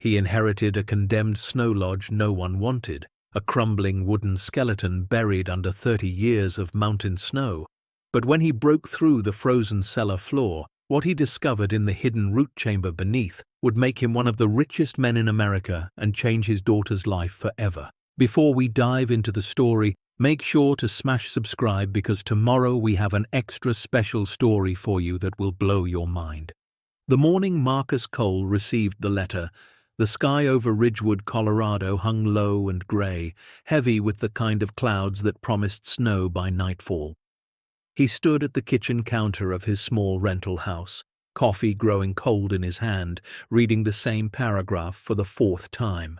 He inherited a condemned snow lodge no one wanted, a crumbling wooden skeleton buried under 30 years of mountain snow. But when he broke through the frozen cellar floor, what he discovered in the hidden root chamber beneath would make him one of the richest men in America and change his daughter's life forever. Before we dive into the story, make sure to smash subscribe because tomorrow we have an extra special story for you that will blow your mind. The morning Marcus Cole received the letter, the sky over Ridgewood, Colorado hung low and gray, heavy with the kind of clouds that promised snow by nightfall. He stood at the kitchen counter of his small rental house, coffee growing cold in his hand, reading the same paragraph for the 4th time.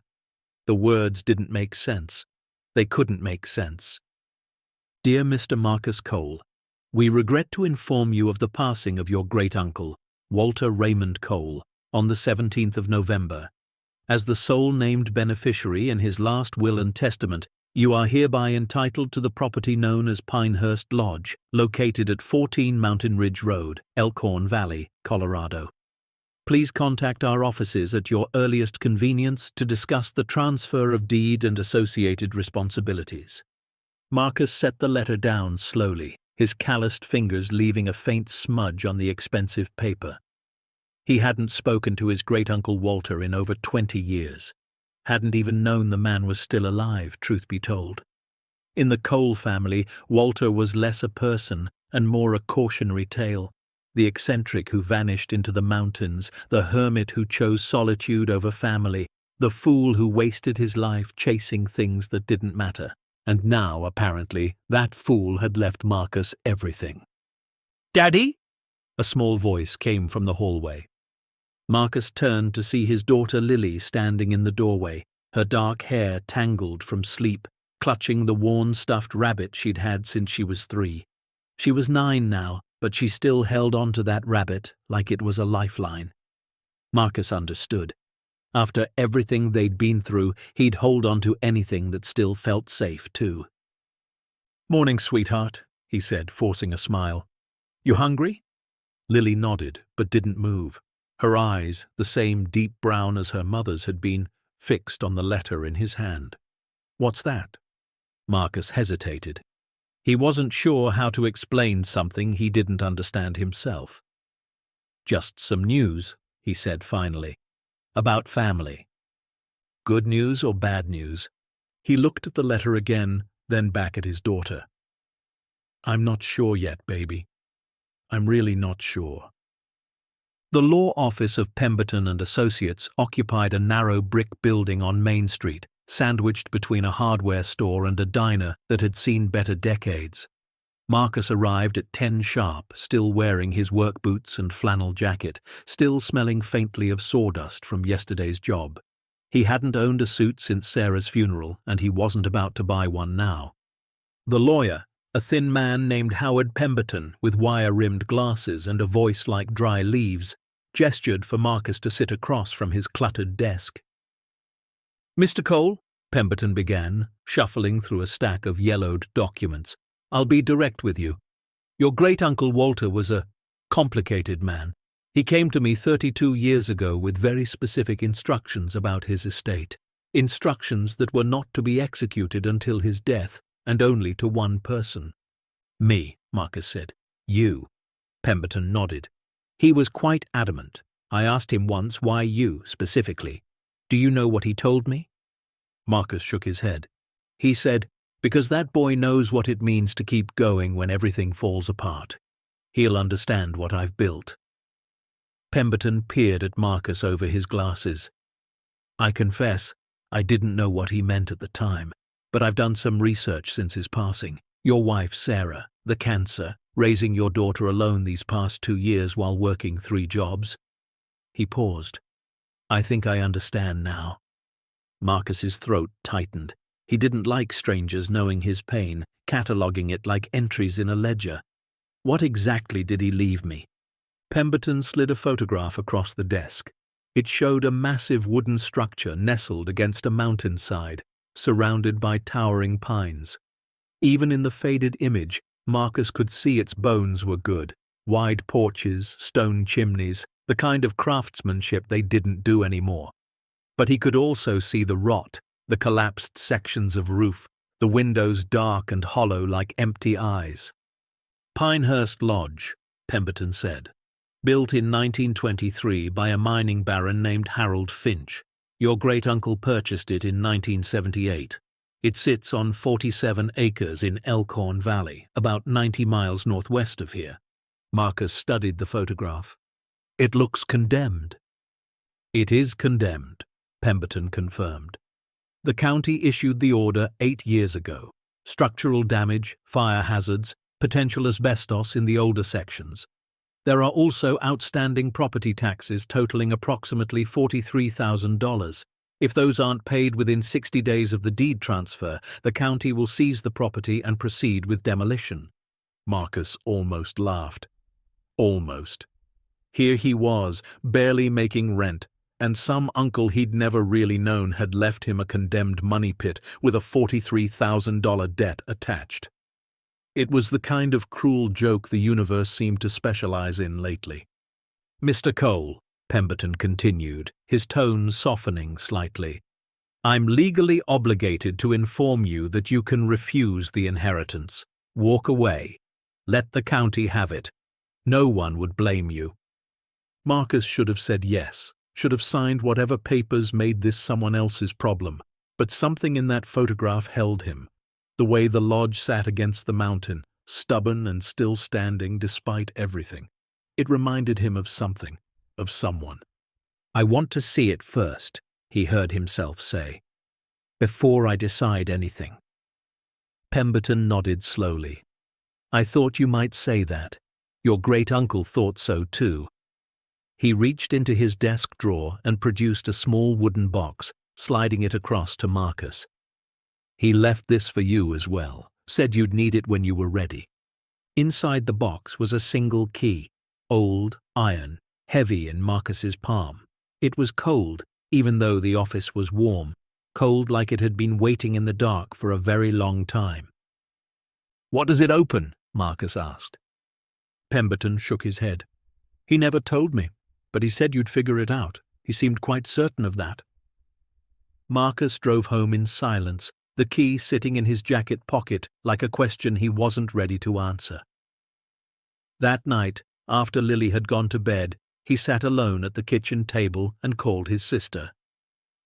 The words didn't make sense. They couldn't make sense. Dear Mr. Marcus Cole, we regret to inform you of the passing of your great-uncle, Walter Raymond Cole, on the 17th of November. As the sole named beneficiary in his last will and testament, you are hereby entitled to the property known as Pinehurst Lodge, located at 14 Mountain Ridge Road, Elkhorn Valley, Colorado. Please contact our offices at your earliest convenience to discuss the transfer of deed and associated responsibilities. Marcus set the letter down slowly, his calloused fingers leaving a faint smudge on the expensive paper. He hadn't spoken to his great-uncle Walter in over 20 years. Hadn't even known the man was still alive, truth be told. In the Cole family, Walter was less a person and more a cautionary tale. The eccentric who vanished into the mountains, the hermit who chose solitude over family, the fool who wasted his life chasing things that didn't matter. And now, apparently, that fool had left Marcus everything. "Daddy?" A small voice came from the hallway. Marcus turned to see his daughter Lily standing in the doorway, her dark hair tangled from sleep, clutching the worn stuffed rabbit she'd had since she was 3. She was 9 now, but she still held on to that rabbit like it was a lifeline. Marcus understood. After everything they'd been through, he'd hold on to anything that still felt safe, too. "Morning, sweetheart," he said, forcing a smile. "You hungry?" Lily nodded, but didn't move. Her eyes, the same deep brown as her mother's had been, fixed on the letter in his hand. "What's that?" Marcus hesitated. He wasn't sure how to explain something he didn't understand himself. "Just some news," he said finally. "About family." Good news or bad news? He looked at the letter again, then back at his daughter. "I'm not sure yet, baby. I'm really not sure." The law office of Pemberton and Associates occupied a narrow brick building on Main Street, sandwiched between a hardware store and a diner that had seen better decades. Marcus arrived at 10 sharp, still wearing his work boots and flannel jacket, still smelling faintly of sawdust from yesterday's job. He hadn't owned a suit since Sarah's funeral, and he wasn't about to buy one now. The lawyer, a thin man named Howard Pemberton with wire-rimmed glasses and a voice like dry leaves, gestured for Marcus to sit across from his cluttered desk. "Mr. Cole," Pemberton began, shuffling through a stack of yellowed documents, "I'll be direct with you. Your great-uncle Walter was a complicated man. He came to me 32 years ago with very specific instructions about his estate, instructions that were not to be executed until his death, and only to one person." "Me," Marcus said. "You." Pemberton nodded. He was quite adamant. "I asked him once why you, specifically. Do you know what he told me?" Marcus shook his head. He said, "Because that boy knows what it means to keep going when everything falls apart. He'll understand what I've built." Pemberton peered at Marcus over his glasses. "I confess, I didn't know what he meant at the time, but I've done some research since his passing. Your wife, Sarah, the cancer, raising your daughter alone these past 2 years while working 3 jobs. He paused. "I think I understand now." Marcus's throat tightened. He didn't like strangers knowing his pain, cataloguing it like entries in a ledger. "What exactly did he leave me?" Pemberton slid a photograph across the desk. It showed a massive wooden structure nestled against a mountainside, surrounded by towering pines. Even in the faded image, Marcus could see its bones were good. Wide porches, stone chimneys, the kind of craftsmanship they didn't do anymore. But he could also see the rot, the collapsed sections of roof, the windows dark and hollow like empty eyes. Pinehurst Lodge, Pemberton said. Built in 1923 by a mining baron named Harold Finch. Your great-uncle purchased it in 1978. It sits on 47 acres in Elkhorn Valley, about 90 miles northwest of here. Marcus studied the photograph. It looks condemned. It is condemned, Pemberton confirmed. The county issued the order 8 years ago. Structural damage, fire hazards, potential asbestos in the older sections. There are also outstanding property taxes totaling approximately $43,000. If those aren't paid within 60 days of the deed transfer, the county will seize the property and proceed with demolition. Marcus almost laughed. Almost. Here he was, barely making rent, and some uncle he'd never really known had left him a condemned money pit with a $43,000 debt attached. It was the kind of cruel joke the universe seemed to specialize in lately. Mr. Cole, Pemberton continued, his tone softening slightly, I'm legally obligated to inform you that you can refuse the inheritance. Walk away. Let the county have it. No one would blame you. Marcus should have said yes, should have signed whatever papers made this someone else's problem, but something in that photograph held him. The way the lodge sat against the mountain, stubborn and still standing despite everything. It reminded him of something, of someone. I want to see it first, he heard himself say, before I decide anything. Pemberton nodded slowly. I thought you might say that. Your great-uncle thought so too. He reached into his desk drawer and produced a small wooden box, sliding it across to Marcus. He left this for you as well, said you'd need it when you were ready. Inside the box was a single key, old, iron, heavy in Marcus's palm. It was cold, even though the office was warm, cold like it had been waiting in the dark for a very long time. What does it open? Marcus asked. Pemberton shook his head. He never told me, but he said you'd figure it out. He seemed quite certain of that. Marcus drove home in silence, the key sitting in his jacket pocket like a question he wasn't ready to answer. That night, after Lily had gone to bed, he sat alone at the kitchen table and called his sister.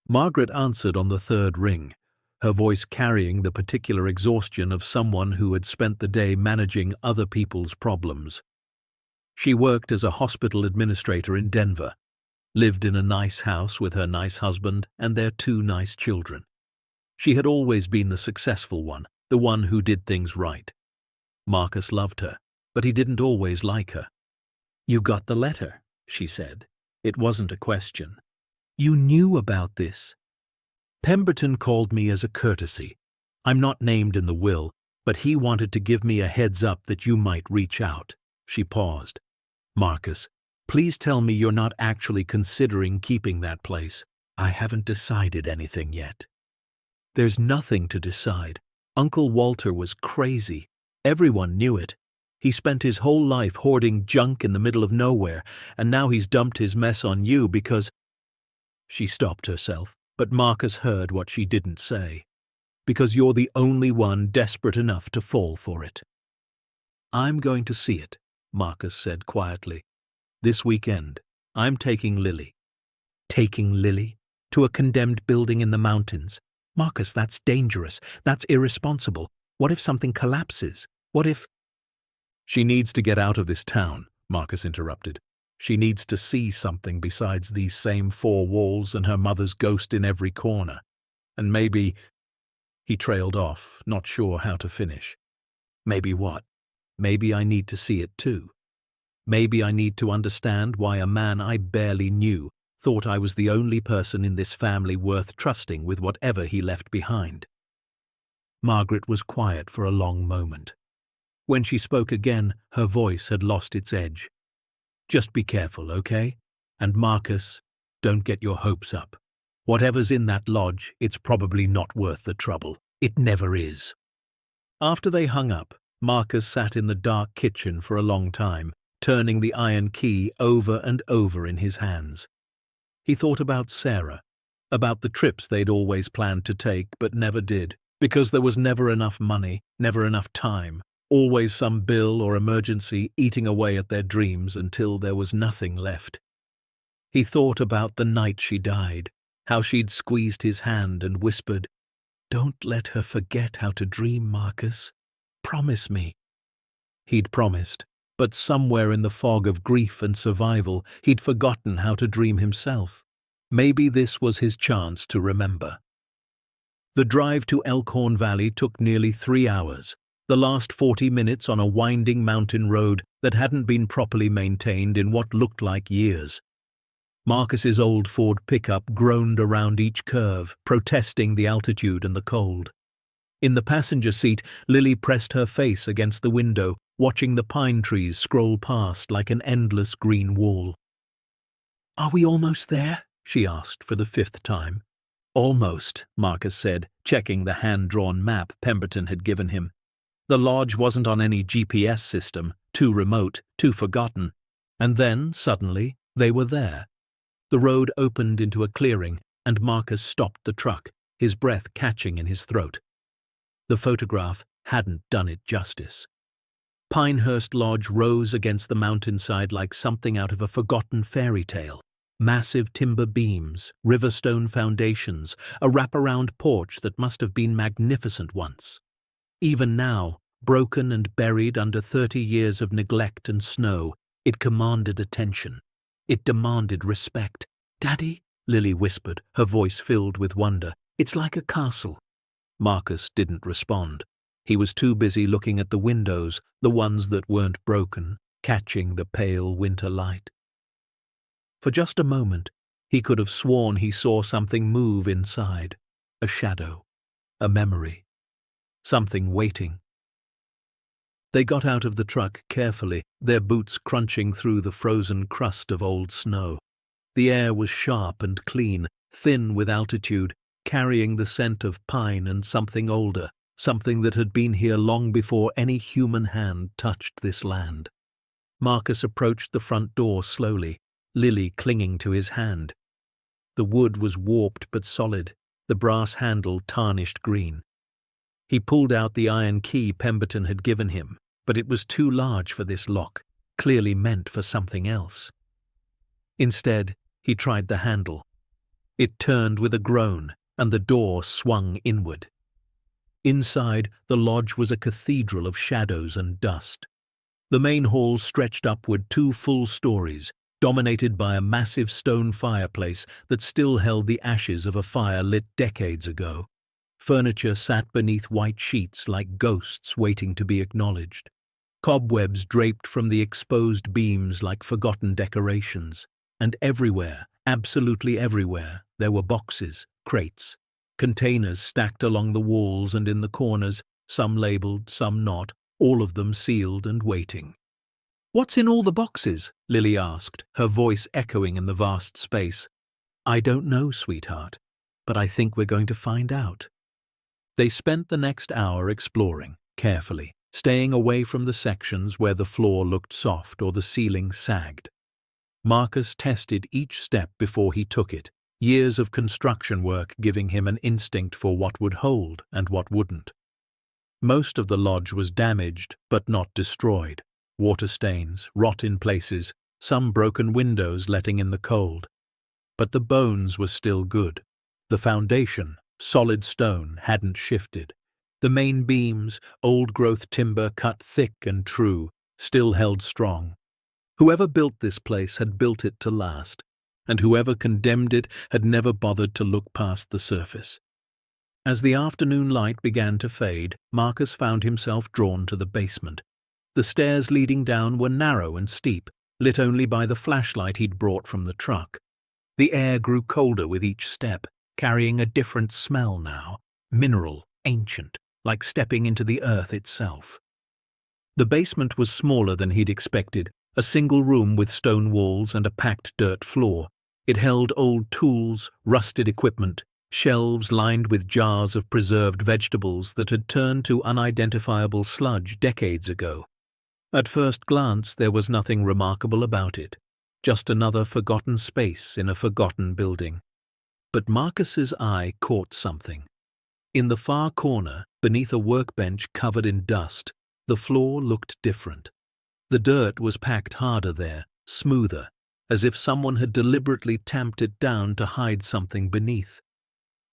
Margaret answered on the third ring, her voice carrying the particular exhaustion of someone who had spent the day managing other people's problems. She worked as a hospital administrator in Denver, lived in a nice house with her nice husband and their 2 nice children. She had always been the successful one, the one who did things right. Marcus loved her, but he didn't always like her. You got the letter, she said. It wasn't a question. You knew about this. Pemberton called me as a courtesy. I'm not named in the will, but he wanted to give me a heads up that you might reach out. She paused. Marcus, please tell me you're not actually considering keeping that place. I haven't decided anything yet. There's nothing to decide. Uncle Walter was crazy. Everyone knew it. He spent his whole life hoarding junk in the middle of nowhere, and now he's dumped his mess on you because... She stopped herself, but Marcus heard what she didn't say. Because you're the only one desperate enough to fall for it. I'm going to see it, Marcus said quietly. This weekend, I'm taking Lily. Taking Lily? To a condemned building in the mountains? Marcus, that's dangerous. That's irresponsible. What if something collapses? What if... She needs to get out of this town, Marcus interrupted. She needs to see something besides these same 4 walls and her mother's ghost in every corner. And maybe... He trailed off, not sure how to finish. Maybe what? Maybe I need to see it too. Maybe I need to understand why a man I barely knew thought I was the only person in this family worth trusting with whatever he left behind. Margaret was quiet for a long moment. When she spoke again, her voice had lost its edge. Just be careful, okay? And Marcus, don't get your hopes up. Whatever's in that lodge, it's probably not worth the trouble. It never is. After they hung up, Marcus sat in the dark kitchen for a long time, turning the iron key over and over in his hands. He thought about Sarah, About the trips they'd always planned to take but never did, because there was never enough money, never enough time, always some bill or emergency eating away at their dreams until there was nothing left. He thought about the night she died, how she'd squeezed his hand and whispered, "Don't let her forget how to dream, Marcus. Promise me." He'd promised, but somewhere in the fog of grief and survival, he'd forgotten how to dream himself. Maybe this was his chance to remember. The drive to Elkhorn Valley took nearly 3 hours, the last 40 minutes on a winding mountain road that hadn't been properly maintained in what looked like years. Marcus's old Ford pickup groaned around each curve, protesting the altitude and the cold. In the passenger seat, Lily pressed her face against the window, watching the pine trees scroll past like an endless green wall. "Are we almost there?" she asked for the 5th time. "Almost," Marcus said, checking the hand-drawn map Pemberton had given him. The lodge wasn't on any GPS system, too remote, too forgotten. And then, suddenly, they were there. The road opened into a clearing, and Marcus stopped the truck, his breath catching in his throat. The photograph hadn't done it justice. Pinehurst Lodge rose against the mountainside like something out of a forgotten fairy tale. Massive timber beams, riverstone foundations, a wraparound porch that must have been magnificent once. Even now, broken and buried under 30 years of neglect and snow, it commanded attention. It demanded respect. "Daddy," Lily whispered, her voice filled with wonder, "it's like a castle." Marcus didn't respond. He was too busy looking at the windows, the ones that weren't broken, catching the pale winter light. For just a moment, he could have sworn he saw something move inside. A shadow. A memory. Something waiting. They got out of the truck carefully, their boots crunching through the frozen crust of old snow. The air was sharp and clean, thin with altitude, carrying the scent of pine and something older, something that had been here long before any human hand touched this land. Marcus approached the front door slowly, Lily clinging to his hand. The wood was warped but solid, the brass handle tarnished green. He pulled out the iron key Pemberton had given him, but it was too large for this lock, clearly meant for something else. Instead, he tried the handle. It turned with a groan, and the door swung inward. Inside, the lodge was a cathedral of shadows and dust. The main hall stretched upward 2 full stories, dominated by a massive stone fireplace that still held the ashes of a fire lit decades ago. Furniture sat beneath white sheets like ghosts waiting to be acknowledged. Cobwebs draped from the exposed beams like forgotten decorations. And everywhere, absolutely everywhere, there were boxes, crates, containers stacked along the walls and in the corners, some labeled, some not, all of them sealed and waiting. "What's in all the boxes?" Lily asked, her voice echoing in the vast space. "I don't know, sweetheart, but I think we're going to find out." They spent the next hour exploring, carefully, staying away from the sections where the floor looked soft or the ceiling sagged. Marcus tested each step before he took it, years of construction work giving him an instinct for what would hold and what wouldn't. Most of the lodge was damaged, but not destroyed. Water stains, rot in places, some broken windows letting in the cold. But the bones were still good. The foundation, solid stone, hadn't shifted. The main beams, old-growth timber cut thick and true, still held strong. Whoever built this place had built it to last, and whoever condemned it had never bothered to look past the surface. As the afternoon light began to fade, Marcus found himself drawn to the basement. The stairs leading down were narrow and steep, lit only by the flashlight he'd brought from the truck. The air grew colder with each step, carrying a different smell now, mineral, ancient, like stepping into the earth itself. The basement was smaller than he'd expected, a single room with stone walls and a packed dirt floor. It held old tools, rusted equipment, shelves lined with jars of preserved vegetables that had turned to unidentifiable sludge decades ago. At first glance, there was nothing remarkable about it, just another forgotten space in a forgotten building. But Marcus's eye caught something. In the far corner, beneath a workbench covered in dust, the floor looked different. The dirt was packed harder there, smoother, as if someone had deliberately tamped it down to hide something beneath.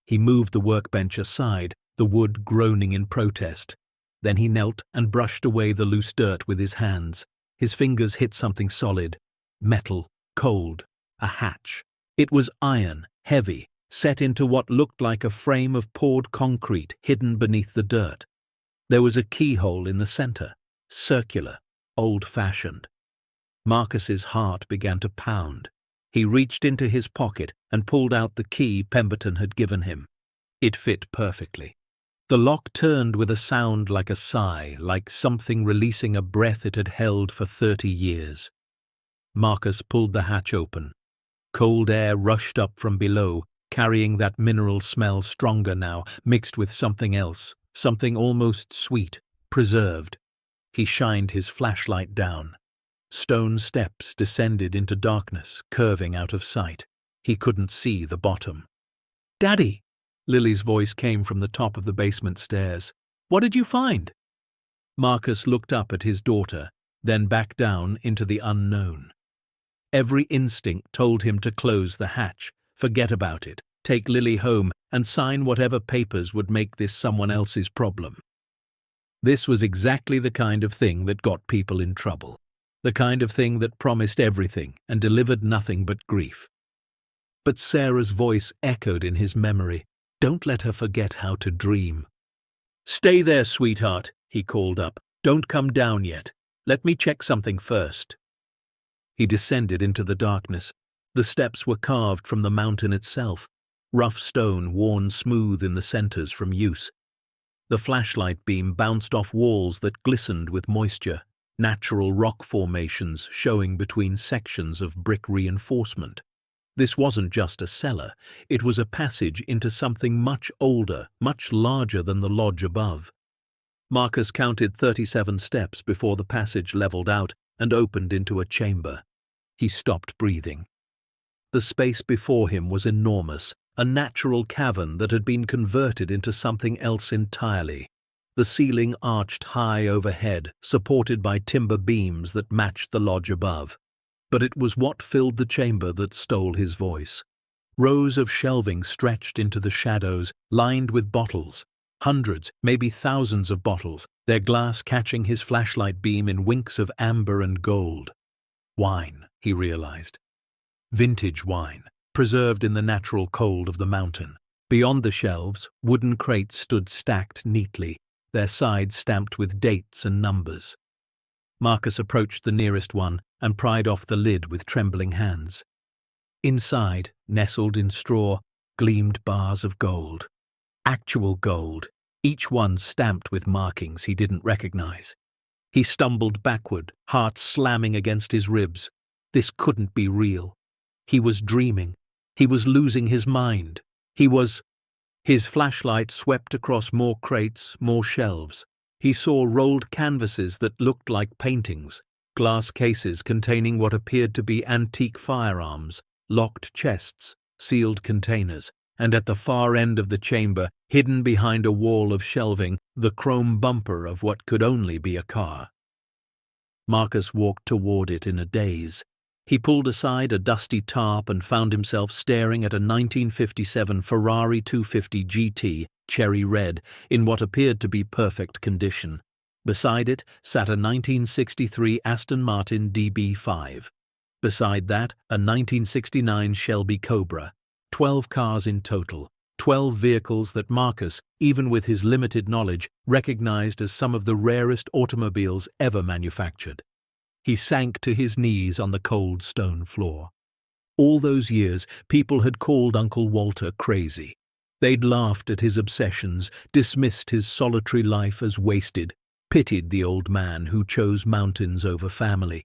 He moved the workbench aside, the wood groaning in protest. Then he knelt and brushed away the loose dirt with his hands. His fingers hit something solid, metal, cold, a hatch. It was iron, heavy, set into what looked like a frame of poured concrete hidden beneath the dirt. There was a keyhole in the center, circular, old-fashioned. Marcus's heart began to pound. He reached into his pocket and pulled out the key Pemberton had given him. It fit perfectly. The lock turned with a sound like a sigh, like something releasing a breath it had held for 30 years. Marcus pulled the hatch open. Cold air rushed up from below, carrying that mineral smell stronger now, mixed with something else, something almost sweet, preserved. He shined his flashlight down. Stone steps descended into darkness, curving out of sight. He couldn't see the bottom. "Daddy!" Lily's voice came from the top of the basement stairs. "What did you find?" Marcus looked up at his daughter, then back down into the unknown. Every instinct told him to close the hatch, forget about it, take Lily home, and sign whatever papers would make this someone else's problem. This was exactly the kind of thing that got people in trouble. The kind of thing that promised everything and delivered nothing but grief. But Sarah's voice echoed in his memory. Don't let her forget how to dream. "Stay there, sweetheart," he called up. "Don't come down yet. Let me check something first." He descended into the darkness. The steps were carved from the mountain itself, rough stone worn smooth in the centers from use. The flashlight beam bounced off walls that glistened with moisture, natural rock formations showing between sections of brick reinforcement. This wasn't just a cellar, it was a passage into something much older, much larger than the lodge above. Marcus counted 37 steps before the passage leveled out and opened into a chamber. He stopped breathing. The space before him was enormous, a natural cavern that had been converted into something else entirely. The ceiling arched high overhead, supported by timber beams that matched the lodge above. But it was what filled the chamber that stole his voice. Rows of shelving stretched into the shadows, lined with bottles. Hundreds, maybe thousands of bottles, their glass catching his flashlight beam in winks of amber and gold. Wine, he realized. Vintage wine, preserved in the natural cold of the mountain. Beyond the shelves, wooden crates stood stacked neatly, their sides stamped with dates and numbers. Marcus approached the nearest one and pried off the lid with trembling hands. Inside, nestled in straw, gleamed bars of gold. Actual gold, each one stamped with markings he didn't recognize. He stumbled backward, heart slamming against his ribs. This couldn't be real. He was dreaming. He was losing his mind. His flashlight swept across more crates, more shelves. He saw rolled canvases that looked like paintings, glass cases containing what appeared to be antique firearms, locked chests, sealed containers, and at the far end of the chamber, hidden behind a wall of shelving, the chrome bumper of what could only be a car. Marcus walked toward it in a daze. He pulled aside a dusty tarp and found himself staring at a 1957 Ferrari 250 GT, cherry red, in what appeared to be perfect condition. Beside it sat a 1963 Aston Martin DB5. Beside that, a 1969 Shelby Cobra. 12 cars in total, 12 vehicles that Marcus, even with his limited knowledge, recognized as some of the rarest automobiles ever manufactured. He sank to his knees on the cold stone floor. All those years, people had called Uncle Walter crazy. They'd laughed at his obsessions, dismissed his solitary life as wasted, pitied the old man who chose mountains over family.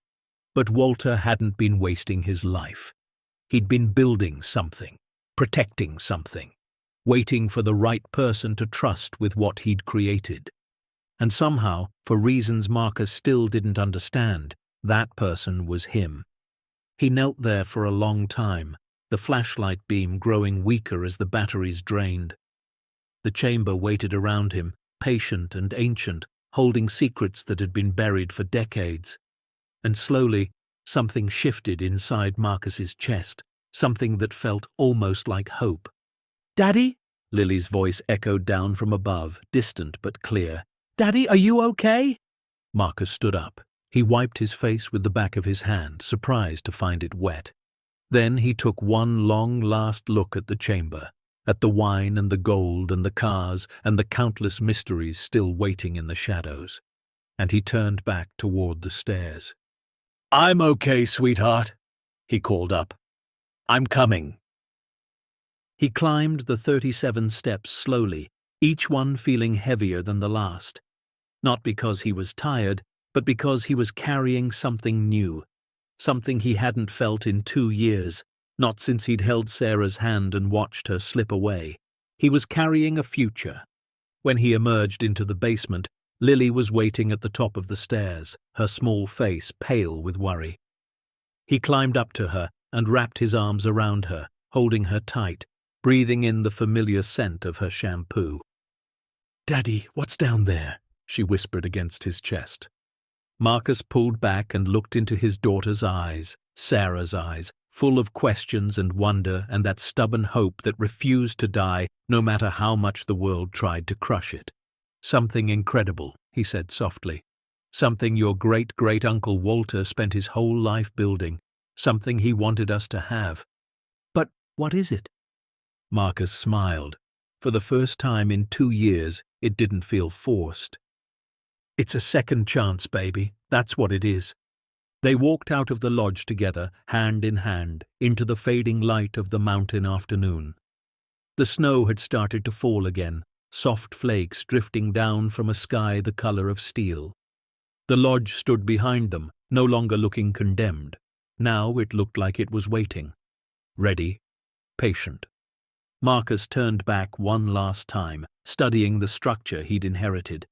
But Walter hadn't been wasting his life. He'd been building something, protecting something, waiting for the right person to trust with what he'd created. And somehow, for reasons Marcus still didn't understand, that person was him. He knelt there for a long time, the flashlight beam growing weaker as the batteries drained. The chamber waited around him, patient and ancient, holding secrets that had been buried for decades. And slowly, something shifted inside Marcus's chest, something that felt almost like hope. "Daddy?" Lily's voice echoed down from above, distant but clear. "Daddy, are you okay?" Marcus stood up. He wiped his face with the back of his hand, surprised to find it wet. Then he took one long last look at the chamber, at the wine and the gold and the cars and the countless mysteries still waiting in the shadows. And he turned back toward the stairs. "I'm okay, sweetheart," he called up. "I'm coming." He climbed the 37 steps slowly, each one feeling heavier than the last. Not because he was tired, but because he was carrying something new, something he hadn't felt in 2 years, not since he'd held Sarah's hand and watched her slip away. He was carrying a future. When he emerged into the basement, Lily was waiting at the top of the stairs, her small face pale with worry. He climbed up to her and wrapped his arms around her, holding her tight, breathing in the familiar scent of her shampoo. "Daddy, what's down there?" she whispered against his chest. Marcus pulled back and looked into his daughter's eyes, Sarah's eyes, full of questions and wonder and that stubborn hope that refused to die no matter how much the world tried to crush it. "Something incredible," he said softly. "Something your great-great-uncle Walter spent his whole life building. Something he wanted us to have. But what is it?" Marcus smiled. For the first time in 2 years, it didn't feel forced. "It's a second chance, baby. That's what it is." They walked out of the lodge together, hand in hand, into the fading light of the mountain afternoon. The snow had started to fall again, soft flakes drifting down from a sky the color of steel. The lodge stood behind them, no longer looking condemned. Now it looked like it was waiting. Ready, patient. Marcus turned back one last time, studying the structure he'd inherited.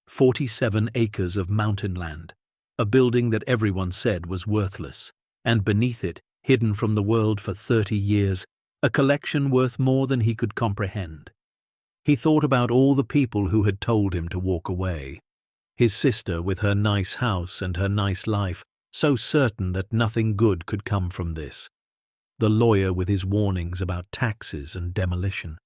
47 acres of mountain land, a building that everyone said was worthless, and beneath it, hidden from the world for 30 years, a collection worth more than he could comprehend. He thought about all the people who had told him to walk away. His sister with her nice house and her nice life, so certain that nothing good could come from this. The lawyer with his warnings about taxes and demolition.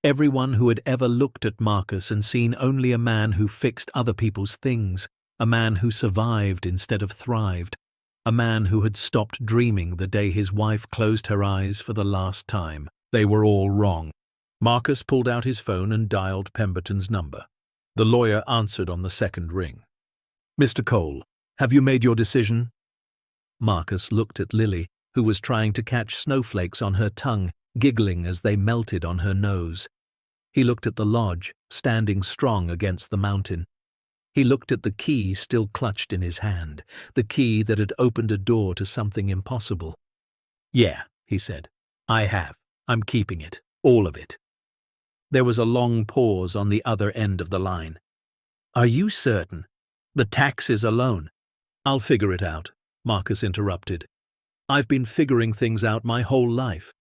Everyone who had ever looked at Marcus and seen only a man who fixed other people's things, a man who survived instead of thrived, a man who had stopped dreaming the day his wife closed her eyes for the last time. They were all wrong. Marcus pulled out his phone and dialed Pemberton's number. The lawyer answered on the second ring. "Mr. Cole, have you made your decision?" Marcus looked at Lily, who was trying to catch snowflakes on her tongue, giggling as they melted on her nose. He looked at the lodge, standing strong against the mountain. He looked at the key still clutched in his hand, the key that had opened a door to something impossible. "Yeah," he said. "I have. I'm keeping it. All of it." There was a long pause on the other end of the line. "Are you certain? The taxes alone?" "I'll figure it out," Marcus interrupted. "I've been figuring things out my whole life.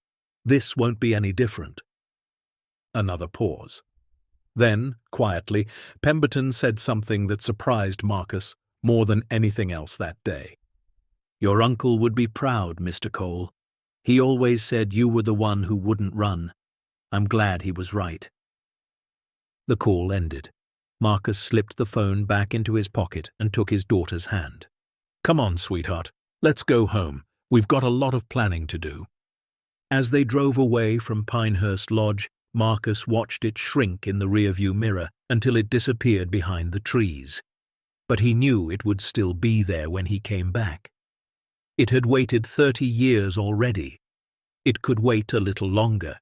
This won't be any different." Another pause. Then, quietly, Pemberton said something that surprised Marcus more than anything else that day. "Your uncle would be proud, Mr. Cole. He always said you were the one who wouldn't run. I'm glad he was right." The call ended. Marcus slipped the phone back into his pocket and took his daughter's hand. "Come on, sweetheart. Let's go home. We've got a lot of planning to do." As they drove away from Pinehurst Lodge, Marcus watched it shrink in the rearview mirror until it disappeared behind the trees. But he knew it would still be there when he came back. It had waited 30 years already. It could wait a little longer.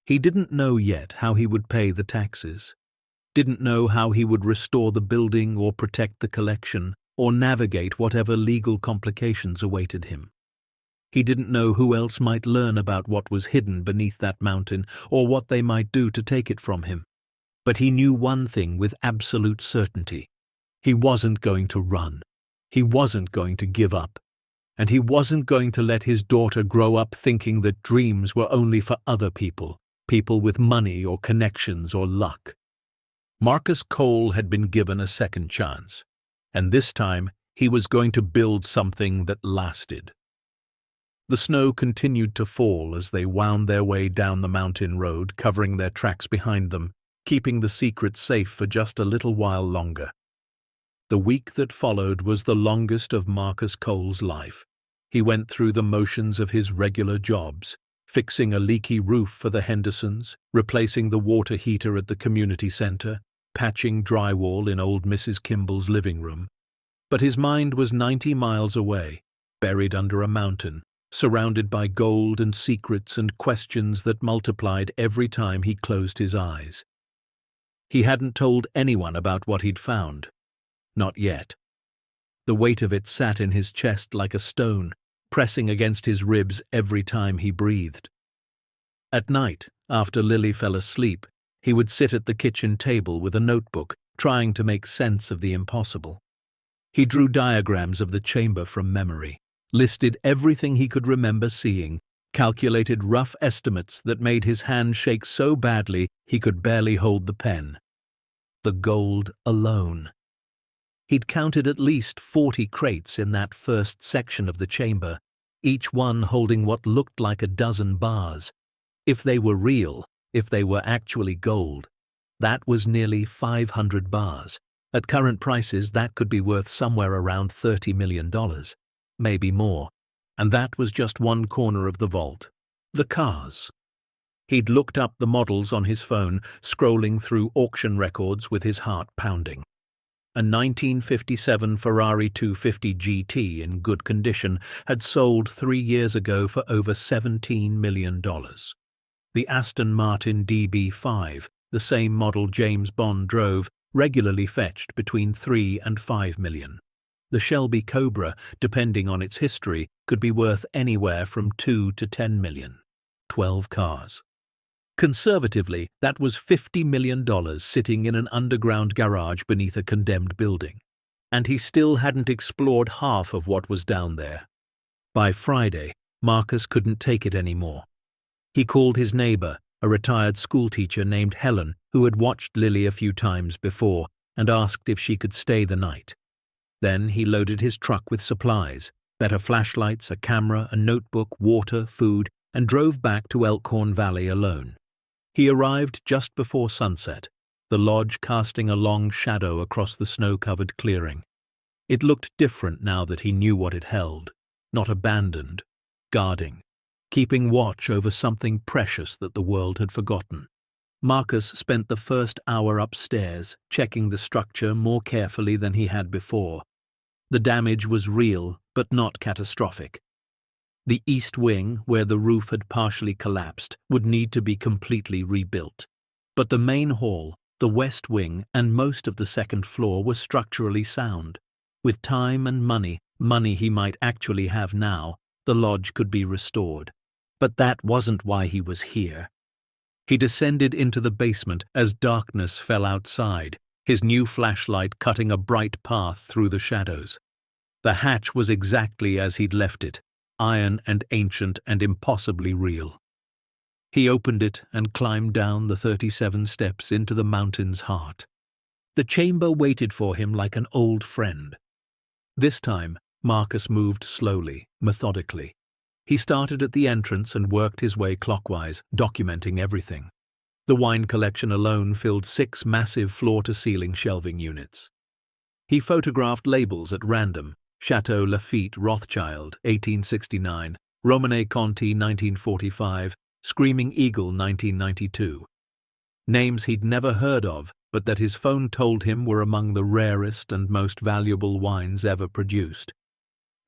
He didn't know yet how he would pay the taxes, didn't know how he would restore the building or protect the collection or navigate whatever legal complications awaited him. He didn't know who else might learn about what was hidden beneath that mountain or what they might do to take it from him. But he knew one thing with absolute certainty. He wasn't going to run. He wasn't going to give up. and he wasn't going to let his daughter grow up thinking that dreams were only for other people, people with money or connections or luck. Marcus Cole had been given a second chance, and this time he was going to build something that lasted. The snow continued to fall as they wound their way down the mountain road, covering their tracks behind them, keeping the secret safe for just a little while longer. The week that followed was the longest of Marcus Cole's life. He went through the motions of his regular jobs, fixing a leaky roof for the Hendersons, replacing the water heater at the community center, patching drywall in old Mrs. Kimball's living room. But his mind was 90 miles away, buried under a mountain, surrounded by gold and secrets and questions that multiplied every time he closed his eyes. He hadn't told anyone about what he'd found. Not yet. The weight of it sat in his chest like a stone, pressing against his ribs every time he breathed. At night, after Lily fell asleep, he would sit at the kitchen table with a notebook, trying to make sense of the impossible. He drew diagrams of the chamber from memory, listed everything he could remember seeing, calculated rough estimates that made his hand shake so badly he could barely hold the pen. The gold alone. He'd counted at least 40 crates in that first section of the chamber, each one holding what looked like a dozen bars. If they were real, if they were actually gold, that was nearly 500 bars. At current prices, that could be worth somewhere around $30 million, maybe more. And that was just one corner of the vault. The cars. He'd looked up the models on his phone, scrolling through auction records with his heart pounding. A 1957 Ferrari 250 GT in good condition had sold 3 years ago for over $17 million. The Aston Martin DB5, the same model James Bond drove, regularly fetched between $3 and $5 million. The Shelby Cobra, depending on its history, could be worth anywhere from $2 to $10 million. 12 cars. Conservatively, that was $50 million sitting in an underground garage beneath a condemned building. And he still hadn't explored half of what was down there. By Friday, Marcus couldn't take it anymore. He called his neighbor, a retired schoolteacher named Helen, who had watched Lily a few times before, and asked if she could stay the night. Then he loaded his truck with supplies, better flashlights, a camera, a notebook, water, food, and drove back to Elkhorn Valley alone. He arrived just before sunset, the lodge casting a long shadow across the snow-covered clearing. It looked different now that he knew what it held, not abandoned, guarding, keeping watch over something precious that the world had forgotten. Marcus spent the first hour upstairs, checking the structure more carefully than he had before. The damage was real, but not catastrophic. The east wing, where the roof had partially collapsed, would need to be completely rebuilt. But the main hall, the west wing, and most of the second floor were structurally sound. With time and money he might actually have now, the lodge could be restored. But that wasn't why he was here. He descended into the basement as darkness fell outside, his new flashlight cutting a bright path through the shadows. The hatch was exactly as he'd left it, iron and ancient and impossibly real. He opened it and climbed down the 37 steps into the mountain's heart. The chamber waited for him like an old friend. This time, Marcus moved slowly, methodically. He started at the entrance and worked his way clockwise, documenting everything. The wine collection alone filled 6 massive floor-to-ceiling shelving units. He photographed labels at random: Chateau Lafite Rothschild, 1869, Romanée Conti, 1945, Screaming Eagle, 1992. Names he'd never heard of, but that his phone told him were among the rarest and most valuable wines ever produced.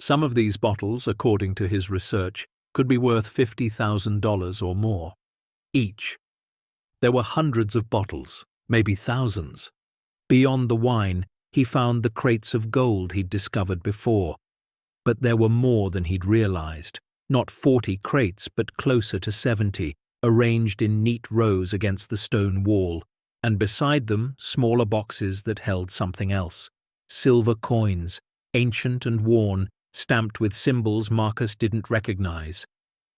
Some of these bottles, according to his research, could be worth $50,000 or more, each. There were hundreds of bottles, maybe thousands. Beyond the wine, he found the crates of gold he'd discovered before. But there were more than he'd realized. Not 40 crates, but closer to 70, arranged in neat rows against the stone wall, and beside them smaller boxes that held something else. Silver coins, ancient and worn, stamped with symbols Marcus didn't recognize.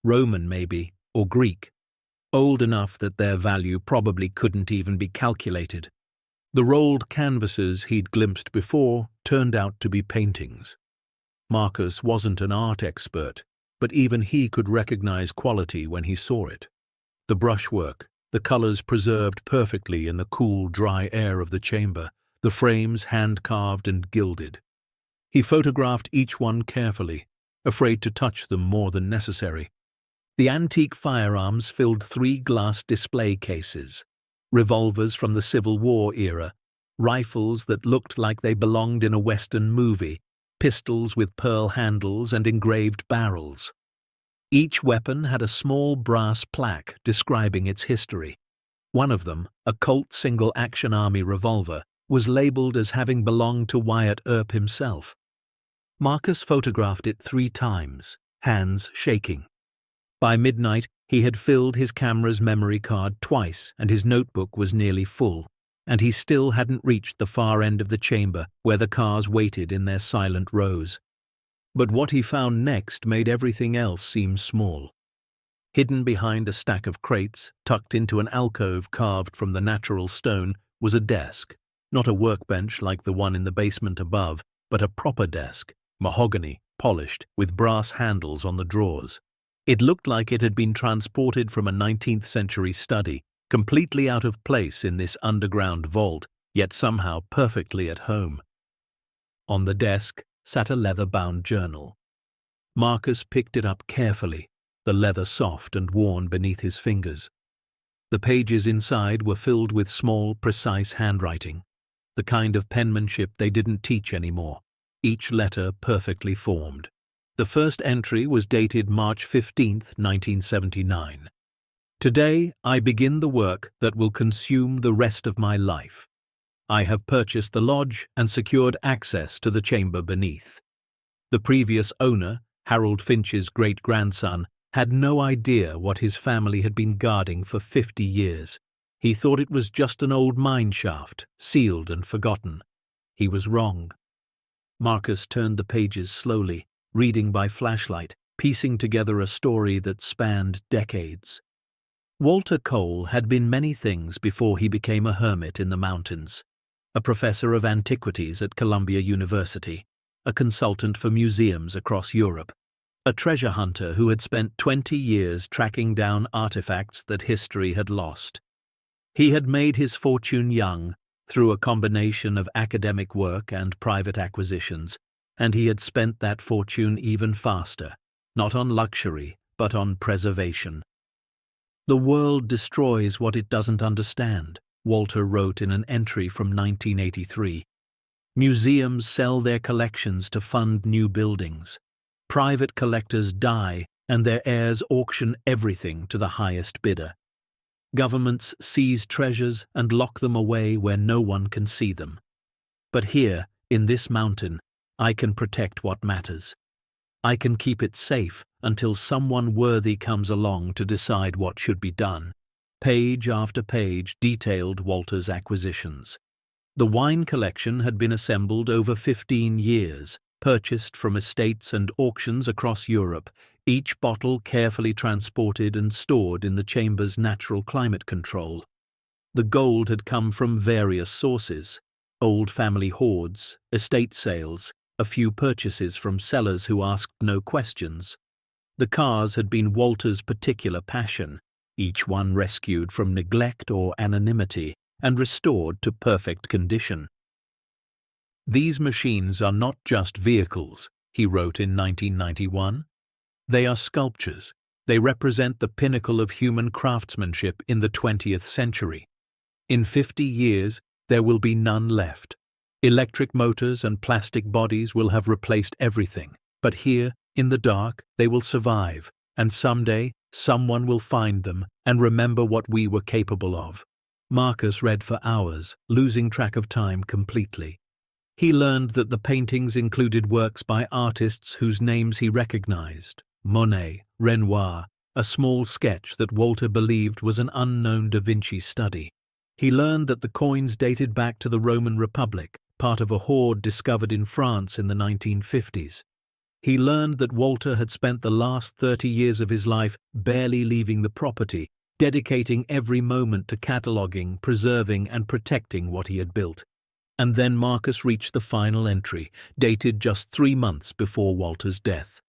Roman, maybe, or Greek. Old enough that their value probably couldn't even be calculated. The rolled canvases he'd glimpsed before turned out to be paintings. Marcus wasn't an art expert, but even he could recognize quality when he saw it. The brushwork, the colors preserved perfectly in the cool, dry air of the chamber, the frames hand-carved and gilded. He photographed each one carefully, afraid to touch them more than necessary. The antique firearms filled 3 glass display cases, revolvers from the Civil War era, rifles that looked like they belonged in a Western movie, pistols with pearl handles and engraved barrels. Each weapon had a small brass plaque describing its history. One of them, a Colt single-action army revolver, was labeled as having belonged to Wyatt Earp himself. Marcus photographed it 3 times, hands shaking. By midnight, he had filled his camera's memory card twice and his notebook was nearly full, and he still hadn't reached the far end of the chamber where the cars waited in their silent rows. But what he found next made everything else seem small. Hidden behind a stack of crates, tucked into an alcove carved from the natural stone, was a desk. Not a workbench like the one in the basement above, but a proper desk, mahogany, polished, with brass handles on the drawers. It looked like it had been transported from a 19th century study, completely out of place in this underground vault, yet somehow perfectly at home. On the desk sat a leather-bound journal. Marcus picked it up carefully, the leather soft and worn beneath his fingers. The pages inside were filled with small, precise handwriting, the kind of penmanship they didn't teach anymore, each letter perfectly formed. The first entry was dated March 15, 1979. Today, I begin the work that will consume the rest of my life. I have purchased the lodge and secured access to the chamber beneath. The previous owner, Harold Finch's great-grandson, had no idea what his family had been guarding for 50 years. He thought it was just an old mine shaft, sealed and forgotten. He was wrong. Marcus turned the pages slowly, reading by flashlight, piecing together a story that spanned decades. Walter Cole had been many things before he became a hermit in the mountains. A professor of antiquities at Columbia University, a consultant for museums across Europe, a treasure hunter who had spent 20 years tracking down artifacts that history had lost. He had made his fortune young, through a combination of academic work and private acquisitions, and he had spent that fortune even faster, not on luxury, but on preservation. The world destroys what it doesn't understand, Walter wrote in an entry from 1983. Museums sell their collections to fund new buildings. Private collectors die, and their heirs auction everything to the highest bidder. Governments seize treasures and lock them away where no one can see them. But here, in this mountain, I can protect what matters. I can keep it safe until someone worthy comes along to decide what should be done. Page after page detailed Walter's acquisitions. The wine collection had been assembled over 15 years, purchased from estates and auctions across Europe, each bottle carefully transported and stored in the chamber's natural climate control. The gold had come from various sources: old family hoards, estate sales, a few purchases from sellers who asked no questions. The cars had been Walter's particular passion, each one rescued from neglect or anonymity and restored to perfect condition. These machines are not just vehicles, he wrote in 1991. They are sculptures. They represent the pinnacle of human craftsmanship in the 20th century. In 50 years, there will be none left. Electric motors and plastic bodies will have replaced everything, but here, in the dark, they will survive, and someday, someone will find them and remember what we were capable of. Marcus read for hours, losing track of time completely. He learned that the paintings included works by artists whose names he recognized: Monet, Renoir, a small sketch that Walter believed was an unknown Da Vinci study. He learned that the coins dated back to the Roman Republic, part of a hoard discovered in France in the 1950s. He learned that Walter had spent the last 30 years of his life barely leaving the property, dedicating every moment to cataloguing, preserving, and protecting what he had built. And then Marcus reached the final entry, dated just 3 months before Walter's death.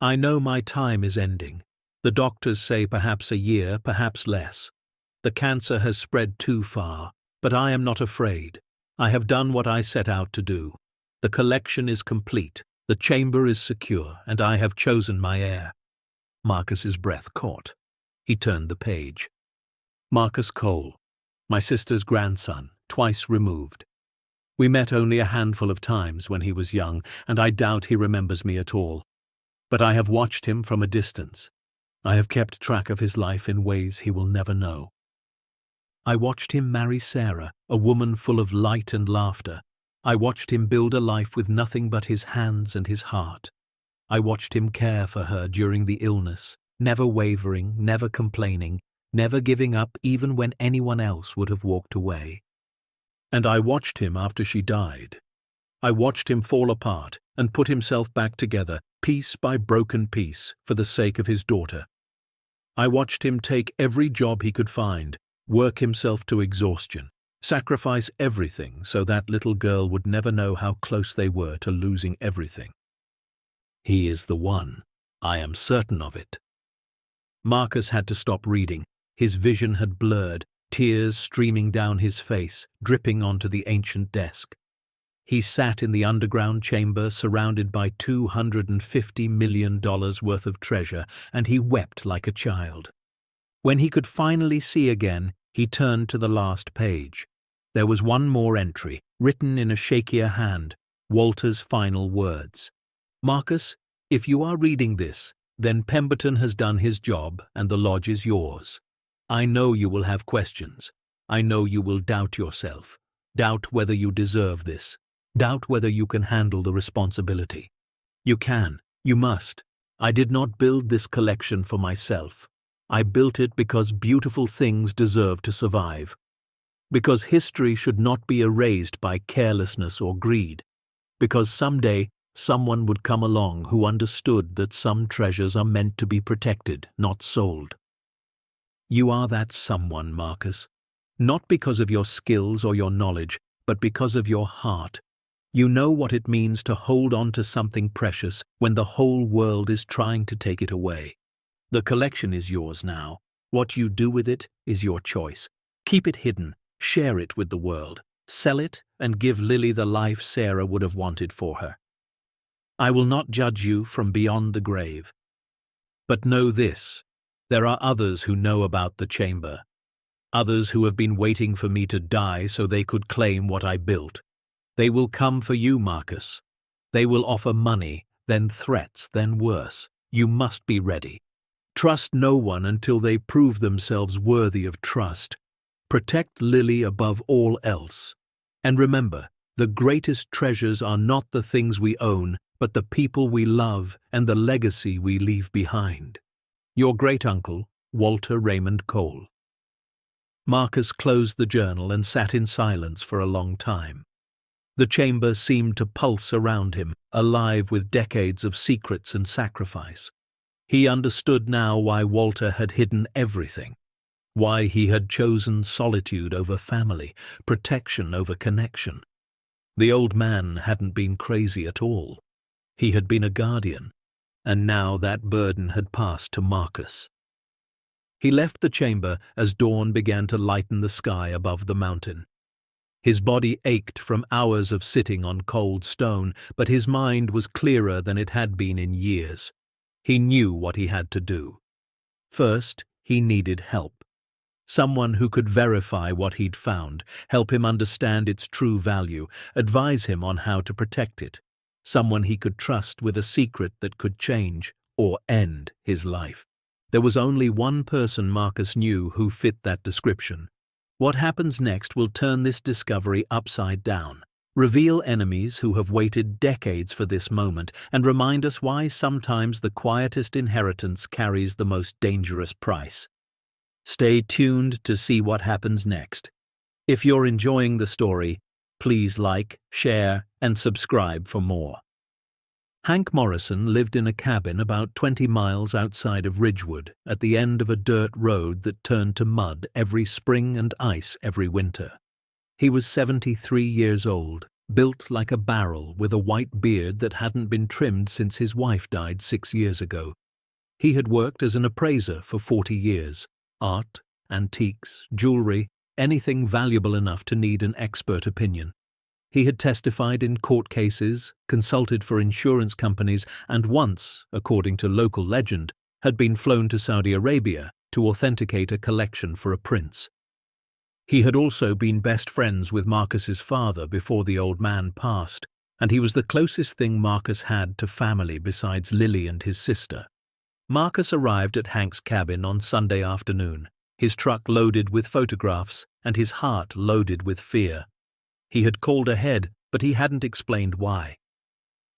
"I know my time is ending. The doctors say perhaps a year, perhaps less. The cancer has spread too far, but I am not afraid. I have done what I set out to do. The collection is complete, the chamber is secure, and I have chosen my heir." Marcus's breath caught. He turned the page. Marcus Cole, my sister's grandson, twice removed. We met only a handful of times when he was young, and I doubt he remembers me at all. But I have watched him from a distance. I have kept track of his life in ways he will never know. I watched him marry Sarah, a woman full of light and laughter. I watched him build a life with nothing but his hands and his heart. I watched him care for her during the illness, never wavering, never complaining, never giving up even when anyone else would have walked away. And I watched him after she died. I watched him fall apart and put himself back together, piece by broken piece, for the sake of his daughter. I watched him take every job he could find, work himself to exhaustion, sacrifice everything so that little girl would never know how close they were to losing everything. He is the one. I am certain of it. Marcus had to stop reading. His vision had blurred, tears streaming down his face, dripping onto the ancient desk. He sat in the underground chamber surrounded by $250 million worth of treasure, and he wept like a child. When he could finally see again, he turned to the last page. There was one more entry, written in a shakier hand, Walter's final words. "Marcus, if you are reading this, then Pemberton has done his job and the lodge is yours. I know you will have questions. I know you will doubt yourself, doubt whether you deserve this, doubt whether you can handle the responsibility. You can, you must. I did not build this collection for myself. I built it because beautiful things deserve to survive. Because history should not be erased by carelessness or greed. Because someday someone would come along who understood that some treasures are meant to be protected, not sold. You are that someone, Marcus. Not because of your skills or your knowledge, but because of your heart. You know what it means to hold on to something precious when the whole world is trying to take it away. The collection is yours now. What you do with it is your choice. Keep it hidden, share it with the world, sell it, and give Lily the life Sarah would have wanted for her. I will not judge you from beyond the grave. But know this, there are others who know about the chamber, others who have been waiting for me to die so they could claim what I built. They will come for you, Marcus. They will offer money, then threats, then worse. You must be ready. Trust no one until they prove themselves worthy of trust. Protect Lily above all else. And remember, the greatest treasures are not the things we own, but the people we love and the legacy we leave behind. Your great-uncle, Walter Raymond Cole. Marcus closed the journal and sat in silence for a long time. The chamber seemed to pulse around him, alive with decades of secrets and sacrifice. He understood now why Walter had hidden everything, why he had chosen solitude over family, protection over connection. The old man hadn't been crazy at all. He had been a guardian, and now that burden had passed to Marcus. He left the chamber as dawn began to lighten the sky above the mountain. His body ached from hours of sitting on cold stone, but his mind was clearer than it had been in years. He knew what he had to do. First, he needed help. Someone who could verify what he'd found, help him understand its true value, advise him on how to protect it. Someone he could trust with a secret that could change or end his life. There was only one person Marcus knew who fit that description. What happens next will turn this discovery upside down, reveal enemies who have waited decades for this moment, and remind us why sometimes the quietest inheritance carries the most dangerous price. Stay tuned to see what happens next. If you're enjoying the story, please like, share, and subscribe for more. Hank Morrison lived in a cabin about 20 miles outside of Ridgewood, at the end of a dirt road that turned to mud every spring and ice every winter. He was 73 years old, built like a barrel with a white beard that hadn't been trimmed since his wife died 6 years ago. He had worked as an appraiser for 40 years. Art, antiques, jewelry, anything valuable enough to need an expert opinion. He had testified in court cases, consulted for insurance companies, and once, according to local legend, had been flown to Saudi Arabia to authenticate a collection for a prince. He had also been best friends with Marcus's father before the old man passed, and he was the closest thing Marcus had to family besides Lily and his sister. Marcus arrived at Hank's cabin on Sunday afternoon, his truck loaded with photographs and his heart loaded with fear. He had called ahead, but he hadn't explained why.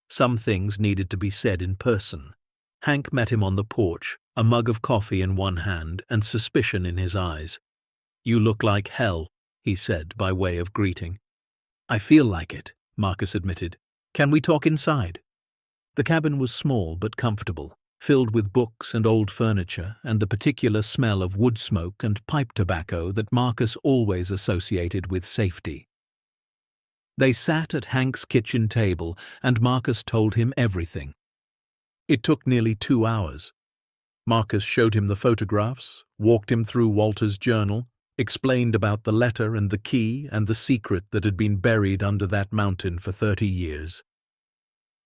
Some things needed to be said in person. Hank met him on the porch, a mug of coffee in one hand and suspicion in his eyes. "You look like hell," he said by way of greeting. "I feel like it," Marcus admitted. "Can we talk inside?" The cabin was small but comfortable, filled with books and old furniture and the particular smell of wood smoke and pipe tobacco that Marcus always associated with safety. They sat at Hank's kitchen table, and Marcus told him everything. It took nearly 2 hours. Marcus showed him the photographs, walked him through Walter's journal, explained about the letter and the key and the secret that had been buried under that mountain for 30 years.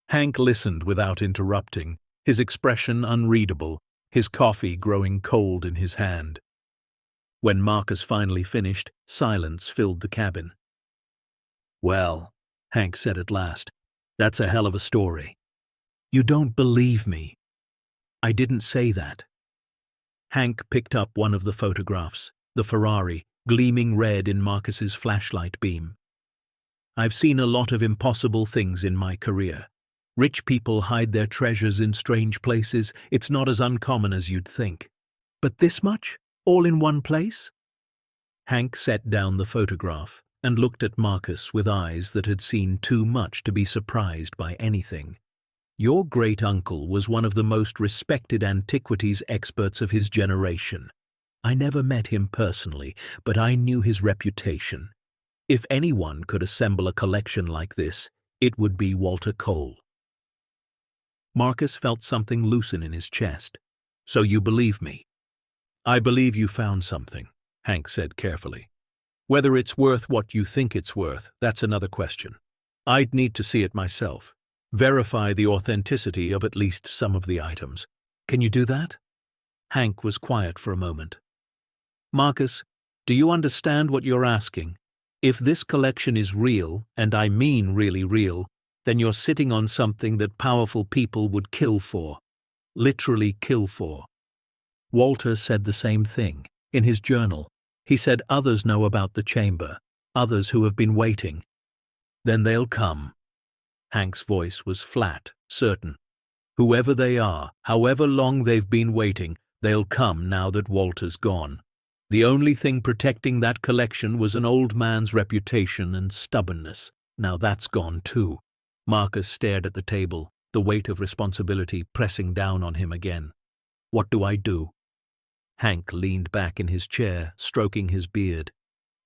Hank listened without interrupting, his expression unreadable, his coffee growing cold in his hand. When Marcus finally finished, silence filled the cabin. "Well," Hank said at last, "that's a hell of a story." "You don't believe me." "I didn't say that." Hank picked up one of the photographs, the Ferrari, gleaming red in Marcus's flashlight beam. "I've seen a lot of impossible things in my career. Rich people hide their treasures in strange places. It's not as uncommon as you'd think. But this much? All in one place?" Hank set down the photograph and looked at Marcus with eyes that had seen too much to be surprised by anything. "Your great-uncle was one of the most respected antiquities experts of his generation. I never met him personally, but I knew his reputation. If anyone could assemble a collection like this, it would be Walter Cole." Marcus felt something loosen in his chest. "So you believe me?" "I believe you found something," Hank said carefully. "Whether it's worth what you think it's worth, that's another question. I'd need to see it myself, verify the authenticity of at least some of the items. Can you do that?" Hank was quiet for a moment. "Marcus, do you understand what you're asking? If this collection is real, and I mean really real, then you're sitting on something that powerful people would kill for. Literally kill for." Walter said the same thing. In his journal, he said others know about the chamber, others who have been waiting. "Then they'll come." Hank's voice was flat, certain. "Whoever they are, however long they've been waiting, they'll come now that Walter's gone. The only thing protecting that collection was an old man's reputation and stubbornness. Now that's gone too." Marcus stared at the table, the weight of responsibility pressing down on him again. "What do I do?" Hank leaned back in his chair, stroking his beard.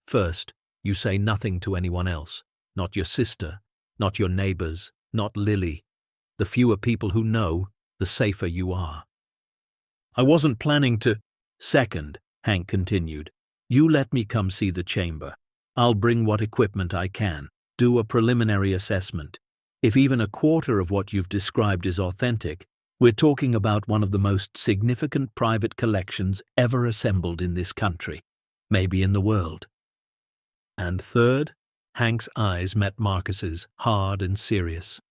"First, you say nothing to anyone else. Not your sister, not your neighbors, not Lily. The fewer people who know, the safer you are." "I wasn't planning to—" "Second," Hank continued, "you let me come see the chamber. I'll bring what equipment I can, do a preliminary assessment. If even a quarter of what you've described is authentic, we're talking about one of the most significant private collections ever assembled in this country, maybe in the world." "And third," Hank's eyes met Marcus's, hard and serious.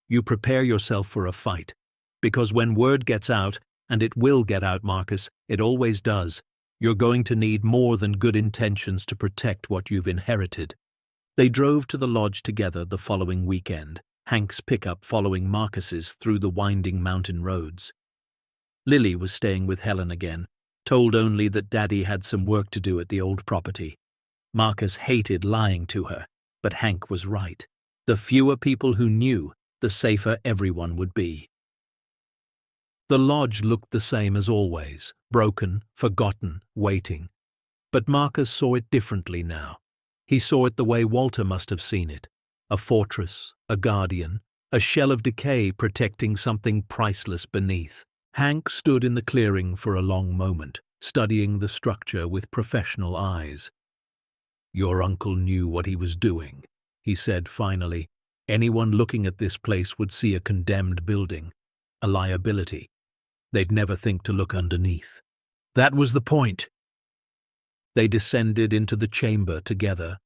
"You prepare yourself for a fight, because when word gets out, and it will get out, Marcus, it always does, you're going to need more than good intentions to protect what you've inherited." They drove to the lodge together the following weekend, Hank's pickup following Marcus's through the winding mountain roads. Lily was staying with Helen again, told only that Daddy had some work to do at the old property. Marcus hated lying to her, but Hank was right. The fewer people who knew, the safer everyone would be. The lodge looked the same as always, broken, forgotten, waiting. But Marcus saw it differently now. He saw it the way Walter must have seen it. A fortress, a guardian, a shell of decay protecting something priceless beneath. Hank stood in the clearing for a long moment, studying the structure with professional eyes. "Your uncle knew what he was doing," he said finally. "Anyone looking at this place would see a condemned building, a liability. They'd never think to look underneath. That was the point." They descended into the chamber together.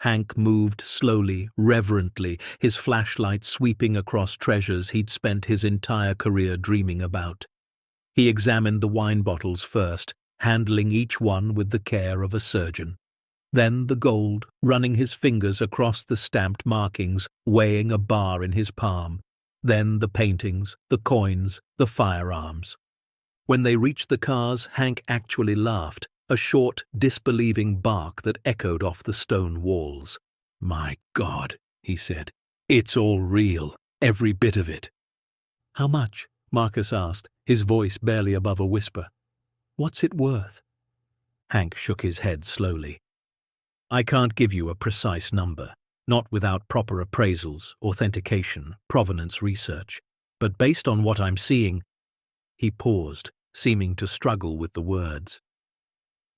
Hank moved slowly, reverently, his flashlight sweeping across treasures he'd spent his entire career dreaming about. He examined the wine bottles first, handling each one with the care of a surgeon. Then the gold, running his fingers across the stamped markings, weighing a bar in his palm. Then the paintings, the coins, the firearms. When they reached the cars, Hank actually laughed, a short, disbelieving bark that echoed off the stone walls. "My God," he said, "it's all real, every bit of it." "How much?" Marcus asked, his voice barely above a whisper. "What's it worth?" Hank shook his head slowly. "I can't give you a precise number, not without proper appraisals, authentication, provenance research. But based on what I'm seeing—" He paused, seeming to struggle with the words.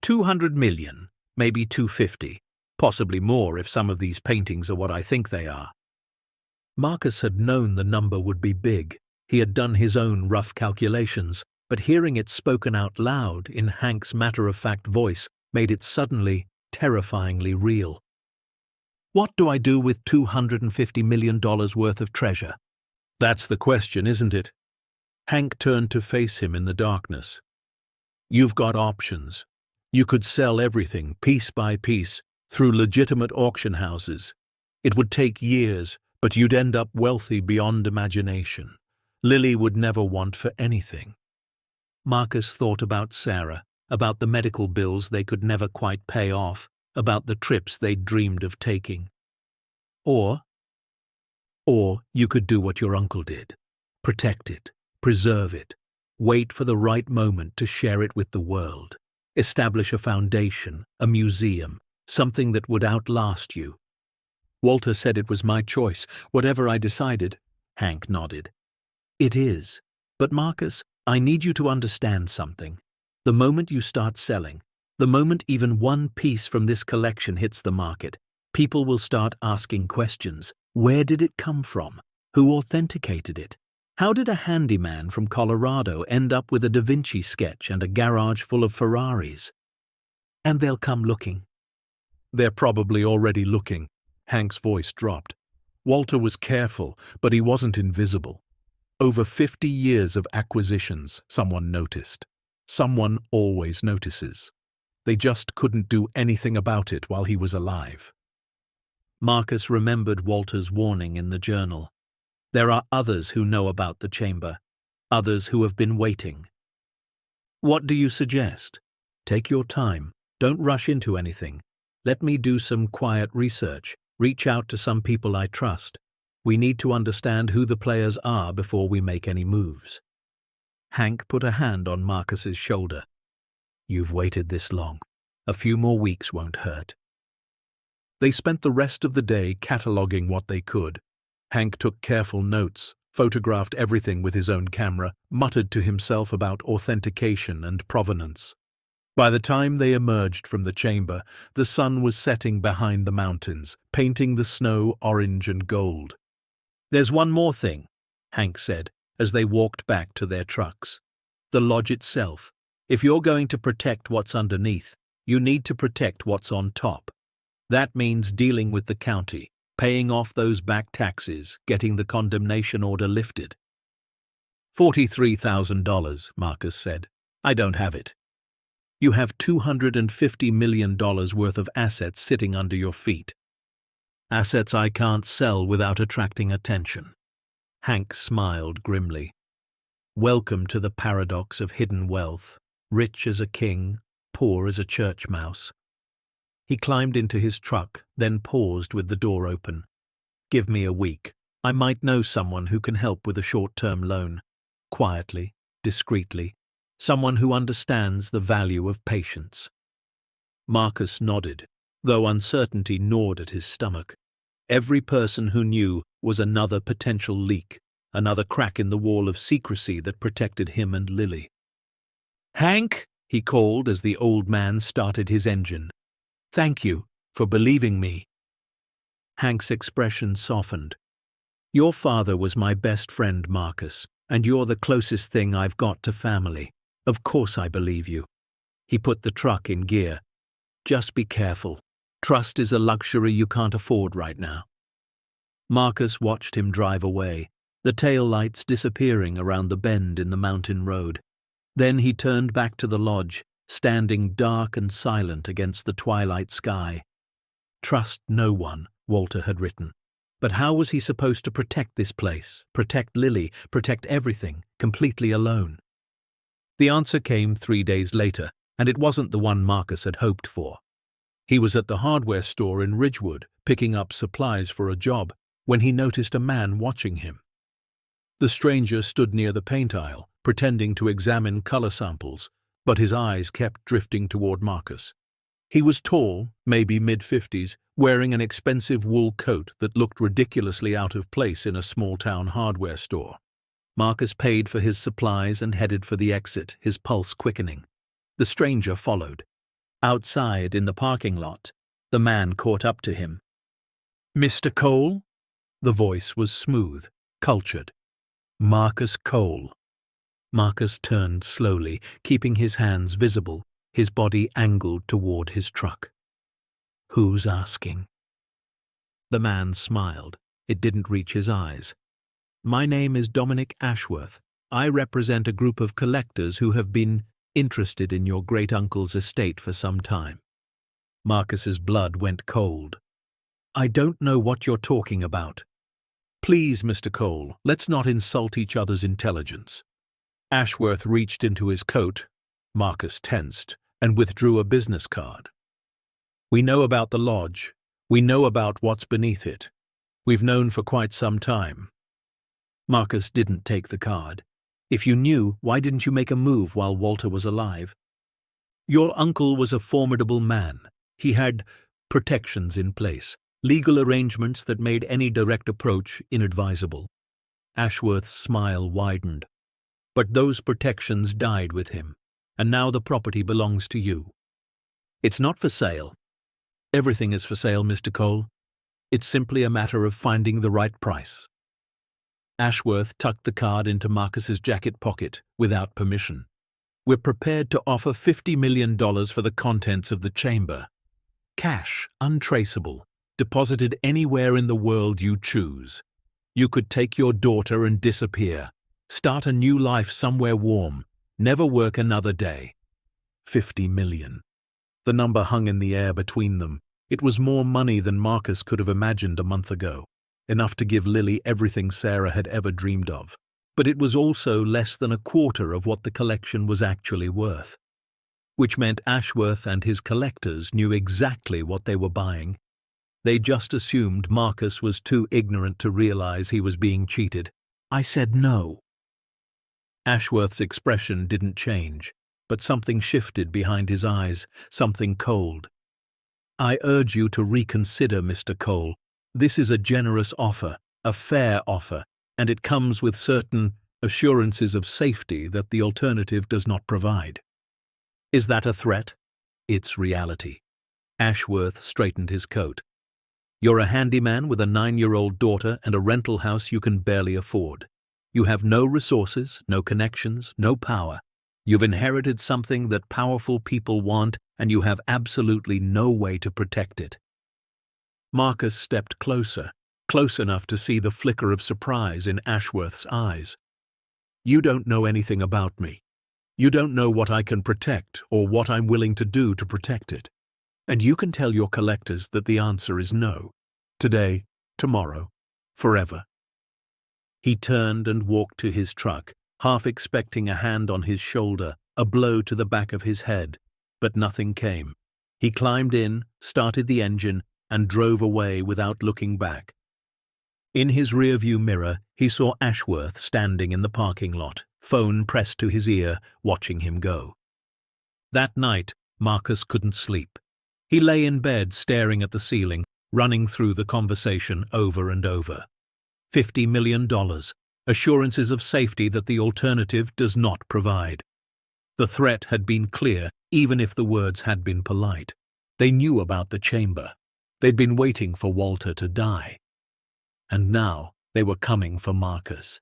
200 million, maybe 250, possibly more if some of these paintings are what I think they are." Marcus had known the number would be big. He had done his own rough calculations, but hearing it spoken out loud in Hank's matter-of-fact voice made it suddenly, terrifyingly real. "What do I do with $250 million worth of treasure?" "That's the question, isn't it?" Hank turned to face him in the darkness. "You've got options. You could sell everything, piece by piece, through legitimate auction houses. It would take years, but you'd end up wealthy beyond imagination. Lily would never want for anything." Marcus thought about Sarah, about the medical bills they could never quite pay off, about the trips they'd dreamed of taking. Or you could do what your uncle did. Protect it, preserve it, wait for the right moment to share it with the world. Establish a foundation, a museum, something that would outlast you. Walter said it was my choice, whatever I decided. Hank nodded. "It is. But Marcus, I need you to understand something. The moment you start selling, the moment even one piece from this collection hits the market, people will start asking questions. Where did it come from? Who authenticated it? How did a handyman from Colorado end up with a Da Vinci sketch and a garage full of Ferraris? And they'll come looking." "They're probably already looking." Hank's voice dropped. Walter was careful, but he wasn't invisible. Over 50 years of acquisitions, someone noticed. Someone always notices. They just couldn't do anything about it while he was alive. Marcus remembered Walter's warning in the journal. There are others who know about the chamber, others who have been waiting. "What do you suggest?" "Take your time. Don't rush into anything. Let me do some quiet research. Reach out to some people I trust. We need to understand who the players are before we make any moves." Hank put a hand on Marcus's shoulder. "You've waited this long. A few more weeks won't hurt." They spent the rest of the day cataloguing what they could. Hank took careful notes, photographed everything with his own camera, muttered to himself about authentication and provenance. By the time they emerged from the chamber, the sun was setting behind the mountains, painting the snow orange and gold. "There's one more thing," Hank said, as they walked back to their trucks. "The lodge itself. If you're going to protect what's underneath, you need to protect what's on top. That means dealing with the county, paying off those back taxes, getting the condemnation order lifted." $43,000, Marcus said. "I don't have it." "You have $250 million worth of assets sitting under your feet. Assets I can't sell without attracting attention." Hank smiled grimly. Welcome to the paradox of hidden wealth, rich as a king, poor as a church mouse. He climbed into his truck, then paused with the door open. "Give me a week. I might know someone who can help with a short-term loan. Quietly, discreetly. Someone who understands the value of patience. Marcus nodded, though uncertainty gnawed at his stomach. Every person who knew was another potential leak, another crack in the wall of secrecy that protected him and Lily. "Hank," he called as the old man started his engine. "Thank you for believing me." Hank's expression softened. "Your father was my best friend, Marcus, and you're the closest thing I've got to family. Of course I believe you." He put the truck in gear. "Just be careful. Trust is a luxury you can't afford right now." Marcus watched him drive away, the taillights disappearing around the bend in the mountain road. Then he turned back to the lodge, standing dark and silent against the twilight sky. "Trust no one," Walter had written. But how was he supposed to protect this place, protect Lily, protect everything, completely alone? The answer came 3 days later, and it wasn't the one Marcus had hoped for. He was at the hardware store in Ridgewood, picking up supplies for a job, when he noticed a man watching him. The stranger stood near the paint aisle, pretending to examine color samples, but his eyes kept drifting toward Marcus. He was tall, maybe mid-50s, wearing an expensive wool coat that looked ridiculously out of place in a small-town hardware store. Marcus paid for his supplies and headed for the exit, his pulse quickening. The stranger followed. Outside, in the parking lot, the man caught up to him. "Mr. Cole?" The voice was smooth, cultured. "Marcus Cole." Marcus turned slowly, keeping his hands visible, his body angled toward his truck. "Who's asking?" The man smiled. It didn't reach his eyes. "My name is Dominic Ashworth. I represent a group of collectors who have been interested in your great-uncle's estate for some time." Marcus's blood went cold. "I don't know what you're talking about." "Please, Mr. Cole, let's not insult each other's intelligence." Ashworth reached into his coat. Marcus tensed and withdrew a business card. "We know about the lodge. We know about what's beneath it. We've known for quite some time." Marcus didn't take the card. "If you knew, why didn't you make a move while Walter was alive?" "Your uncle was a formidable man. He had protections in place, legal arrangements that made any direct approach inadvisable." Ashworth's smile widened. "But those protections died with him, and now the property belongs to you. It's not for sale. Everything is for sale, Mr. Cole. It's simply a matter of finding the right price." Ashworth tucked the card into Marcus's jacket pocket without permission. "We're prepared to offer $50 million for the contents of the chamber. Cash, untraceable, deposited anywhere in the world you choose. You could take your daughter and disappear, start a new life somewhere warm, never work another day. 50 million. The number hung in the air between them. It was more money than Marcus could have imagined a month ago, enough to give Lily everything Sarah had ever dreamed of. But it was also less than a quarter of what the collection was actually worth. Which meant Ashworth and his collectors knew exactly what they were buying. They just assumed Marcus was too ignorant to realize he was being cheated. "I said no." Ashworth's expression didn't change, but something shifted behind his eyes, something cold. "I urge you to reconsider, Mr. Cole. This is a generous offer, a fair offer, and it comes with certain assurances of safety that the alternative does not provide." "Is that a threat?" "It's reality." Ashworth straightened his coat. "You're a handyman with a 9-year-old daughter and a rental house you can barely afford. You have no resources, no connections, no power. You've inherited something that powerful people want, and you have absolutely no way to protect it." Marcus stepped closer, close enough to see the flicker of surprise in Ashworth's eyes. "You don't know anything about me. You don't know what I can protect or what I'm willing to do to protect it. And you can tell your collectors that the answer is no. Today, tomorrow, forever." He turned and walked to his truck, half expecting a hand on his shoulder, a blow to the back of his head, but nothing came. He climbed in, started the engine, and drove away without looking back. In his rearview mirror, he saw Ashworth standing in the parking lot, phone pressed to his ear, watching him go. That night, Marcus couldn't sleep. He lay in bed staring at the ceiling, running through the conversation over and over. $50 million, assurances of safety that the alternative does not provide. The threat had been clear, even if the words had been polite. They knew about the chamber. They'd been waiting for Walter to die. And now they were coming for Marcus.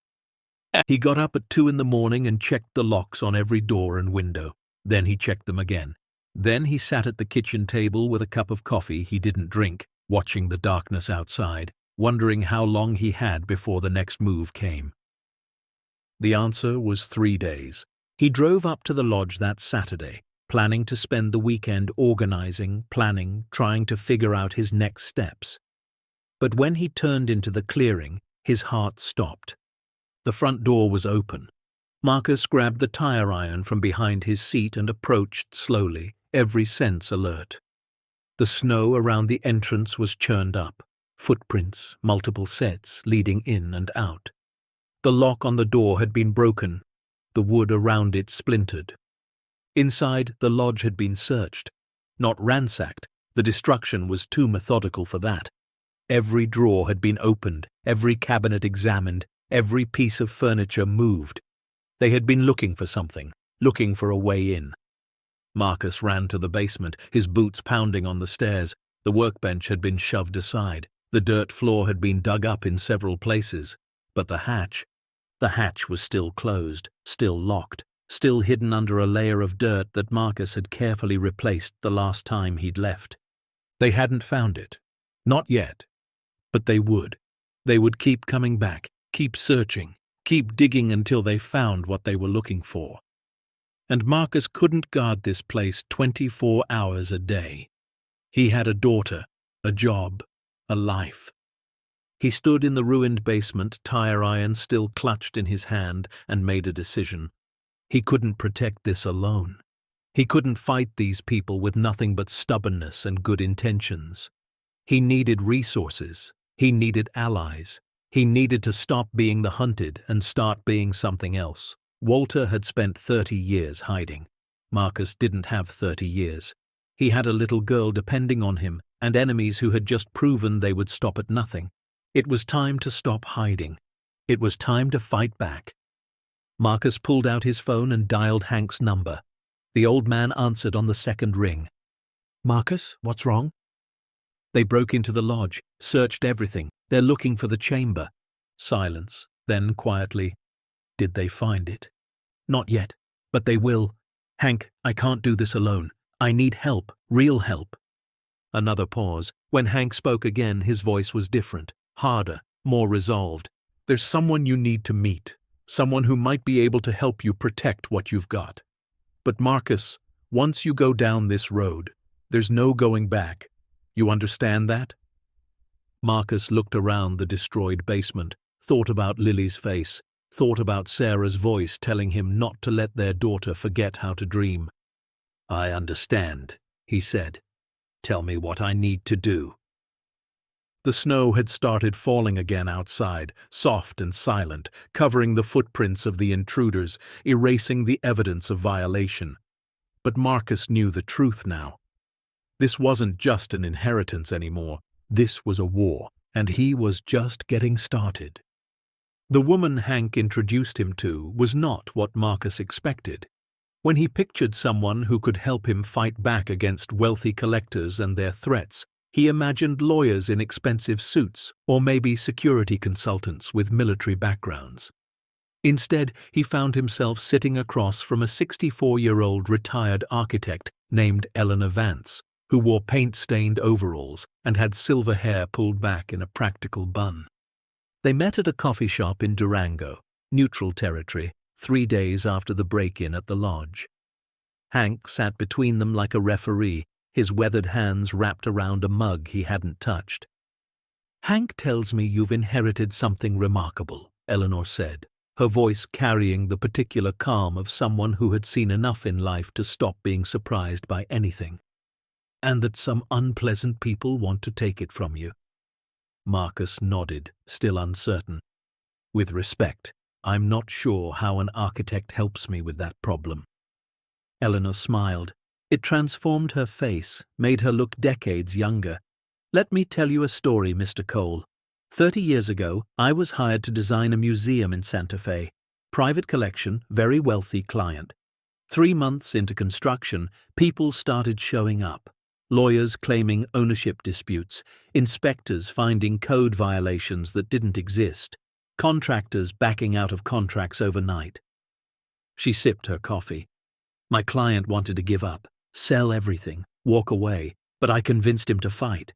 He got up at 2 a.m. and checked the locks on every door and window. Then he checked them again. Then he sat at the kitchen table with a cup of coffee he didn't drink, watching the darkness outside, wondering how long he had before the next move came. The answer was 3 days. He drove up to the lodge that Saturday, planning to spend the weekend organizing, planning, trying to figure out his next steps. But when he turned into the clearing, his heart stopped. The front door was open. Marcus grabbed the tire iron from behind his seat and approached slowly, every sense alert. The snow around the entrance was churned up, footprints, multiple sets leading in and out. The lock on the door had been broken, the wood around it splintered. Inside, the lodge had been searched, not ransacked. The destruction was too methodical for that. Every drawer had been opened, every cabinet examined, every piece of furniture moved. They had been looking for something, looking for a way in. Marcus ran to the basement, his boots pounding on the stairs. The workbench had been shoved aside. The dirt floor had been dug up in several places. But the hatch was still closed, still locked, still hidden under a layer of dirt that Marcus had carefully replaced the last time he'd left. They hadn't found it. Not yet. But they would. They would keep coming back, keep searching, keep digging until they found what they were looking for. And Marcus couldn't guard this place 24 hours a day. He had a daughter, a job, a life. He stood in the ruined basement, tire iron still clutched in his hand, and made a decision. He couldn't protect this alone. He couldn't fight these people with nothing but stubbornness and good intentions. He needed resources. He needed allies. He needed to stop being the hunted and start being something else. Walter had spent 30 years hiding. Marcus didn't have 30 years. He had a little girl depending on him and enemies who had just proven they would stop at nothing. It was time to stop hiding. It was time to fight back. Marcus pulled out his phone and dialed Hank's number. The old man answered on the second ring. "Marcus, what's wrong?" "They broke into the lodge, searched everything. They're looking for the chamber." Silence. Then quietly, "Did they find it?" "Not yet, but they will. Hank, I can't do this alone. I need help, real help." Another pause. When Hank spoke again, his voice was different, harder, more resolved. "There's someone you need to meet, someone who might be able to help you protect what you've got. But Marcus, once you go down this road, there's no going back. You understand that?" Marcus looked around the destroyed basement, thought about Lily's face, thought about Sarah's voice telling him not to let their daughter forget how to dream. "I understand," he said. "Tell me what I need to do." The snow had started falling again outside, soft and silent, covering the footprints of the intruders, erasing the evidence of violation. But Marcus knew the truth now. This wasn't just an inheritance anymore. This was a war, and he was just getting started. The woman Hank introduced him to was not what Marcus expected. When he pictured someone who could help him fight back against wealthy collectors and their threats, he imagined lawyers in expensive suits, or maybe security consultants with military backgrounds. Instead, he found himself sitting across from a 64-year-old retired architect named Eleanor Vance, who wore paint-stained overalls and had silver hair pulled back in a practical bun. They met at a coffee shop in Durango, neutral territory, 3 days after the break-in at the lodge. Hank sat between them like a referee, his weathered hands wrapped around a mug he hadn't touched. "Hank tells me you've inherited something remarkable," Eleanor said, her voice carrying the particular calm of someone who had seen enough in life to stop being surprised by anything. "And that some unpleasant people want to take it from you." Marcus nodded, still uncertain. With respect, I'm not sure how an architect helps me with that problem. Eleanor smiled. It transformed her face, made her look decades younger. Let me tell you a story, Mr. Cole. 30 years ago, I was hired to design a museum in Santa Fe. Private collection, very wealthy client. 3 months into construction, people started showing up. Lawyers claiming ownership disputes, inspectors finding code violations that didn't exist, contractors backing out of contracts overnight. She sipped her coffee. My client wanted to give up, sell everything, walk away, but I convinced him to fight.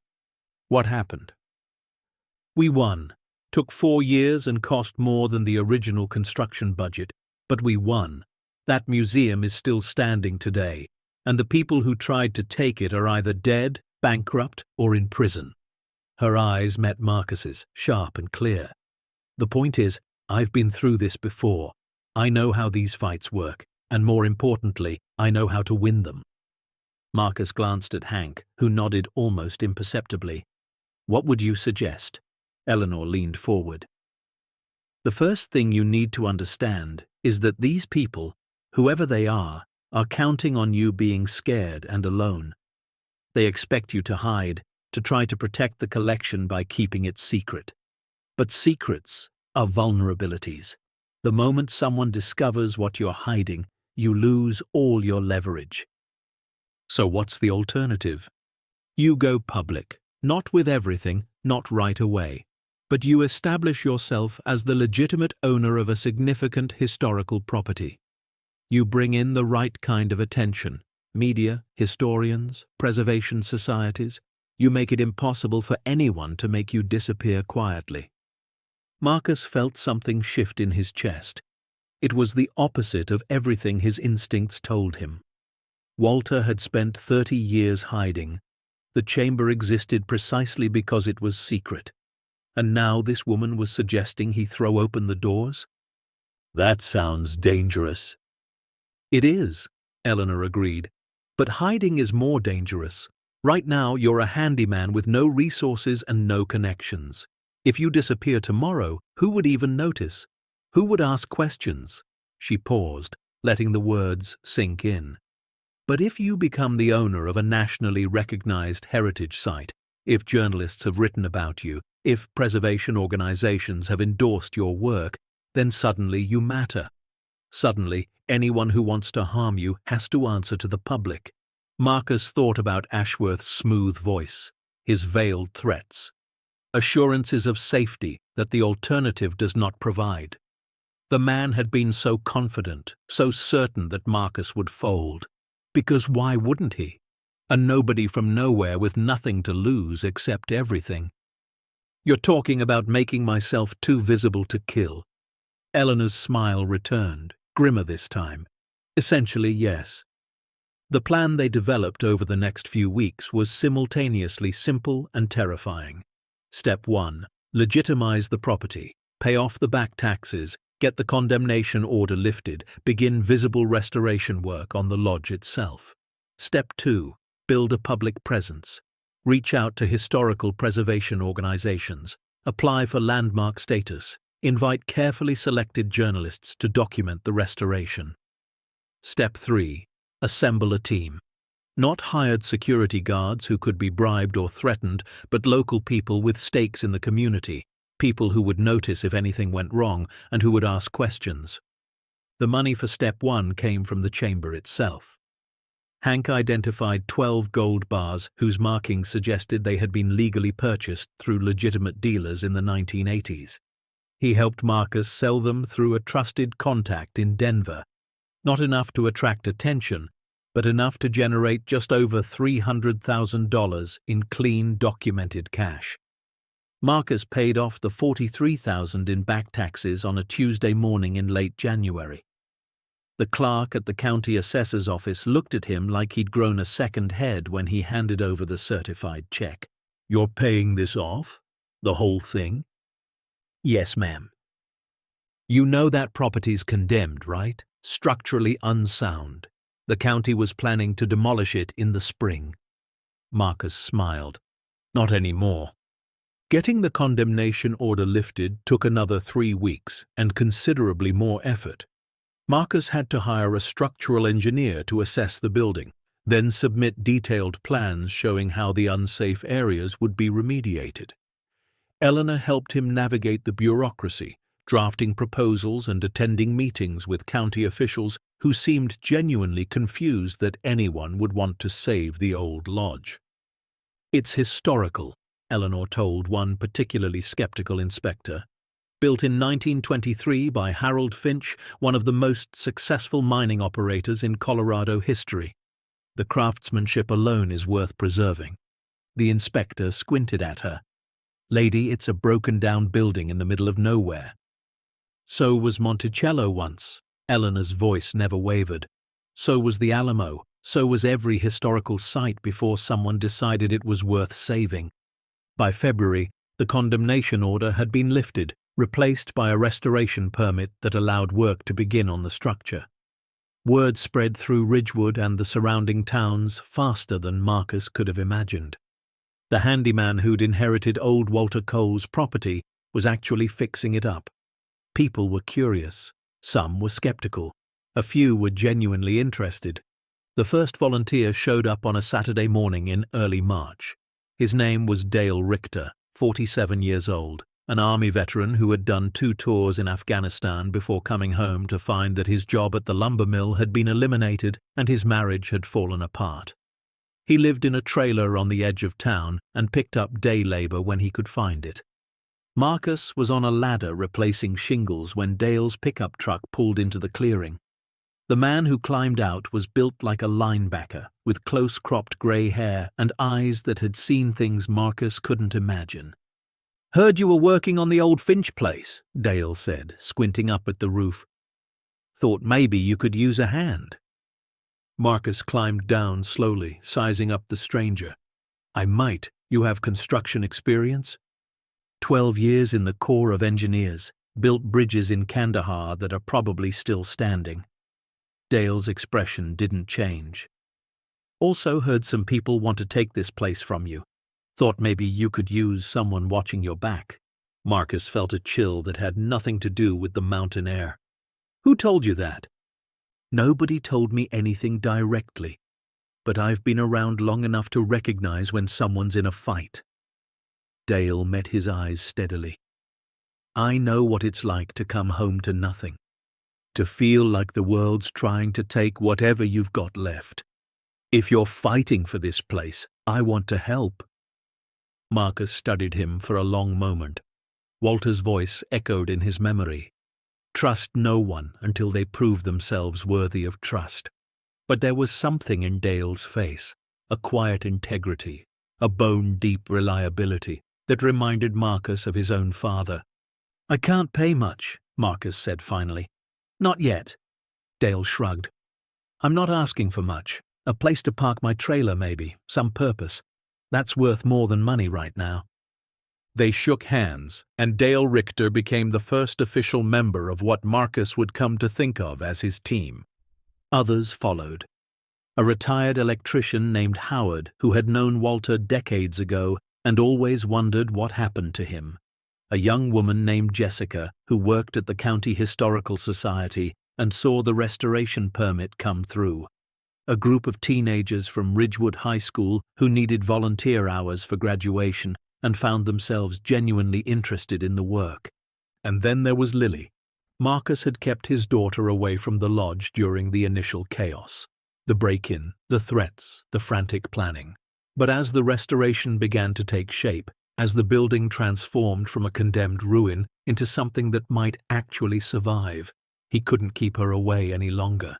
What happened? We won. Took 4 years and cost more than the original construction budget, but we won. That museum is still standing today, and the people who tried to take it are either dead, bankrupt, or in prison. Her eyes met Marcus's, sharp and clear. The point is, I've been through this before. I know how these fights work, and more importantly, I know how to win them. Marcus glanced at Hank, who nodded almost imperceptibly. What would you suggest? Eleanor leaned forward. The first thing you need to understand is that these people, whoever they are counting on you being scared and alone. They expect you to hide, to try to protect the collection by keeping it secret. But secrets are vulnerabilities. The moment someone discovers what you're hiding, you lose all your leverage. So what's the alternative? You go public, not with everything, not right away, but you establish yourself as the legitimate owner of a significant historical property. You bring in the right kind of attention, media, historians, preservation societies. You make it impossible for anyone to make you disappear quietly. Marcus felt something shift in his chest. It was the opposite of everything his instincts told him. Walter had spent 30 years hiding. The chamber existed precisely because it was secret. And now this woman was suggesting he throw open the doors? That sounds dangerous. It is, Eleanor agreed. But hiding is more dangerous. Right now you're a handyman with no resources and no connections. If you disappear tomorrow, who would even notice? Who would ask questions? She paused, letting the words sink in. But if you become the owner of a nationally recognized heritage site, if journalists have written about you, if preservation organizations have endorsed your work, then suddenly you matter. Suddenly, anyone who wants to harm you has to answer to the public. Marcus thought about Ashworth's smooth voice, his veiled threats. Assurances of safety that the alternative does not provide. The man had been so confident, so certain that Marcus would fold. Because why wouldn't he? A nobody from nowhere with nothing to lose except everything. You're talking about making myself too visible to kill. Eleanor's smile returned, grimmer this time. Essentially, yes. The plan they developed over the next few weeks was simultaneously simple and terrifying. Step 1. Legitimize the property, pay off the back taxes, get the condemnation order lifted, begin visible restoration work on the lodge itself. Step 2. Build a public presence. Reach out to historical preservation organizations, apply for landmark status, invite carefully selected journalists to document the restoration. Step 3. Assemble a team. Not hired security guards who could be bribed or threatened, but local people with stakes in the community, people who would notice if anything went wrong and who would ask questions. The money for Step 1 came from the chamber itself. Hank identified 12 gold bars whose markings suggested they had been legally purchased through legitimate dealers in the 1980s. He helped Marcus sell them through a trusted contact in Denver. Not enough to attract attention, but enough to generate just over $300,000 in clean, documented cash. Marcus paid off the $43,000 in back taxes on a Tuesday morning in late January. The clerk at the county assessor's office looked at him like he'd grown a second head when he handed over the certified check. "You're paying this off? The whole thing?" "Yes, ma'am." "You know that property's condemned, right? Structurally unsound. The county was planning to demolish it in the spring." Marcus smiled. "Not anymore." Getting the condemnation order lifted took another 3 weeks and considerably more effort. Marcus had to hire a structural engineer to assess the building, then submit detailed plans showing how the unsafe areas would be remediated. Eleanor helped him navigate the bureaucracy, drafting proposals and attending meetings with county officials who seemed genuinely confused that anyone would want to save the old lodge. "It's historical," Eleanor told one particularly skeptical inspector. "Built in 1923 by Harold Finch, one of the most successful mining operators in Colorado history. The craftsmanship alone is worth preserving." The inspector squinted at her. "Lady, it's a broken-down building in the middle of nowhere." "So was Monticello once." Eleanor's voice never wavered. "So was the Alamo. So was every historical site before someone decided it was worth saving." By February, the condemnation order had been lifted, replaced by a restoration permit that allowed work to begin on the structure. Word spread through Ridgewood and the surrounding towns faster than Marcus could have imagined. The handyman who'd inherited old Walter Cole's property was actually fixing it up. People were curious. Some were skeptical. A few were genuinely interested. The first volunteer showed up on a Saturday morning in early March. His name was Dale Richter, 47 years old, an Army veteran who had done 2 tours in Afghanistan before coming home to find that his job at the lumber mill had been eliminated and his marriage had fallen apart. He lived in a trailer on the edge of town and picked up day labor when he could find it. Marcus was on a ladder replacing shingles when Dale's pickup truck pulled into the clearing. The man who climbed out was built like a linebacker, with close-cropped grey hair and eyes that had seen things Marcus couldn't imagine. "Heard you were working on the old Finch place," Dale said, squinting up at the roof. "Thought maybe you could use a hand." Marcus climbed down slowly, sizing up the stranger. "I might. You have construction experience?" 12 years in the Corps of Engineers, built bridges in Kandahar that are probably still standing. Dale's expression didn't change. "Also heard some people want to take this place from you. Thought maybe you could use someone watching your back." Marcus felt a chill that had nothing to do with the mountain air. "Who told you that?" "Nobody told me anything directly, but I've been around long enough to recognize when someone's in a fight." Dale met his eyes steadily. "I know what it's like to come home to nothing, to feel like the world's trying to take whatever you've got left. If you're fighting for this place, I want to help." Marcus studied him for a long moment. Walter's voice echoed in his memory. Trust no one until they prove themselves worthy of trust. But there was something in Dale's face, a quiet integrity, a bone-deep reliability, that reminded Marcus of his own father. "I can't pay much," Marcus said finally. "Not yet." Dale shrugged. "I'm not asking for much. A place to park my trailer maybe, some purpose. That's worth more than money right now." They shook hands, and Dale Richter became the first official member of what Marcus would come to think of as his team. Others followed. A retired electrician named Howard, who had known Walter decades ago and always wondered what happened to him. A young woman named Jessica, who worked at the County Historical Society and saw the restoration permit come through. A group of teenagers from Ridgewood High School who needed volunteer hours for graduation and found themselves genuinely interested in the work. And then there was Lily. Marcus had kept his daughter away from the lodge during the initial chaos. The break-in, the threats, the frantic planning. But as the restoration began to take shape, as the building transformed from a condemned ruin into something that might actually survive, he couldn't keep her away any longer.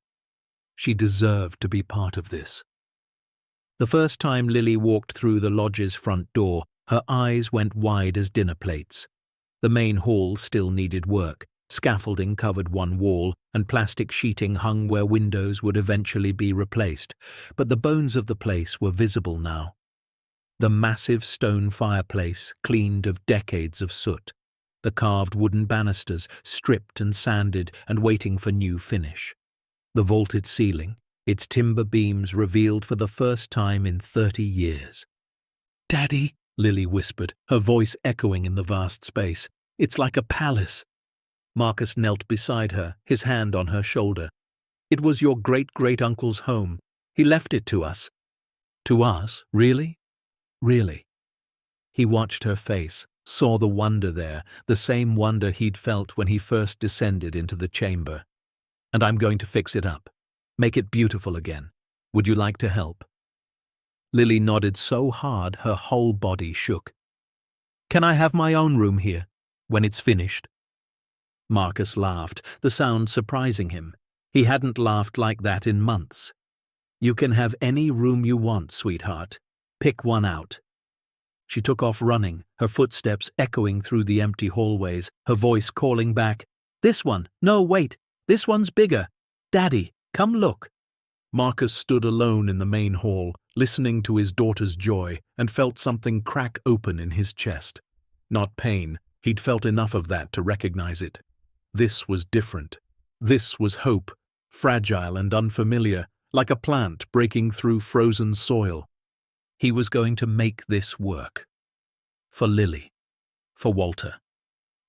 She deserved to be part of this. The first time Lily walked through the lodge's front door, her eyes went wide as dinner plates. The main hall still needed work. Scaffolding covered one wall, and plastic sheeting hung where windows would eventually be replaced, but the bones of the place were visible now. The massive stone fireplace cleaned of decades of soot. The carved wooden banisters stripped and sanded and waiting for new finish. The vaulted ceiling, its timber beams revealed for the first time in 30 years. "Daddy," Lily whispered, her voice echoing in the vast space. "It's like a palace." Marcus knelt beside her, his hand on her shoulder. "It was your great-great-uncle's home. He left it to us." "To us? Really?" "Really." He watched her face, saw the wonder there, the same wonder he'd felt when he first descended into the chamber. "And I'm going to fix it up. Make it beautiful again. Would you like to help?" Lily nodded so hard her whole body shook. "Can I have my own room here, when it's finished?" Marcus laughed, the sound surprising him. He hadn't laughed like that in months. "You can have any room you want, sweetheart. Pick one out." She took off running, her footsteps echoing through the empty hallways, her voice calling back, "This one! No, wait! This one's bigger! Daddy, come look!" Marcus stood alone in the main hall, listening to his daughter's joy, and felt something crack open in his chest. Not pain, he'd felt enough of that to recognize it. This was different. This was hope, fragile and unfamiliar, like a plant breaking through frozen soil. He was going to make this work. For Lily. For Walter.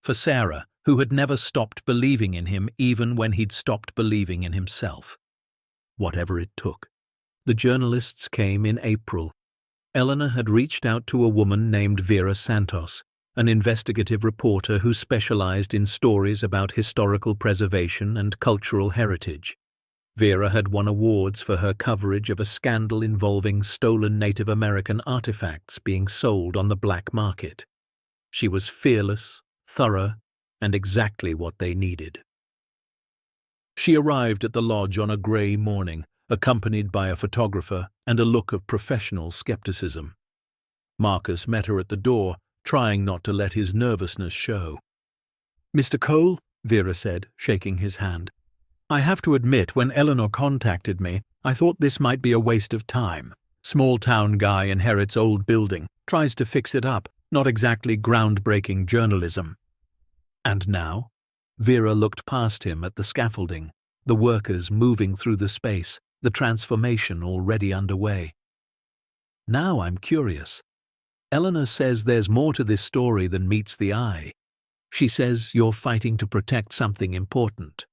For Sarah, who had never stopped believing in him even when he'd stopped believing in himself. Whatever it took. The journalists came in April. Eleanor had reached out to a woman named Vera Santos, an investigative reporter who specialized in stories about historical preservation and cultural heritage. Vera had won awards for her coverage of a scandal involving stolen Native American artifacts being sold on the black market. She was fearless, thorough, and exactly what they needed. She arrived at the lodge on a grey morning, accompanied by a photographer and a look of professional skepticism. Marcus met her at the door, trying not to let his nervousness show. "Mr. Cole," Vera said, shaking his hand. "I have to admit, when Eleanor contacted me, I thought this might be a waste of time. Small-town guy inherits old building, tries to fix it up, not exactly groundbreaking journalism." And now? Vera looked past him at the scaffolding, the workers moving through the space, the transformation already underway. "Now I'm curious. Eleanor says there's more to this story than meets the eye. She says you're fighting to protect something important."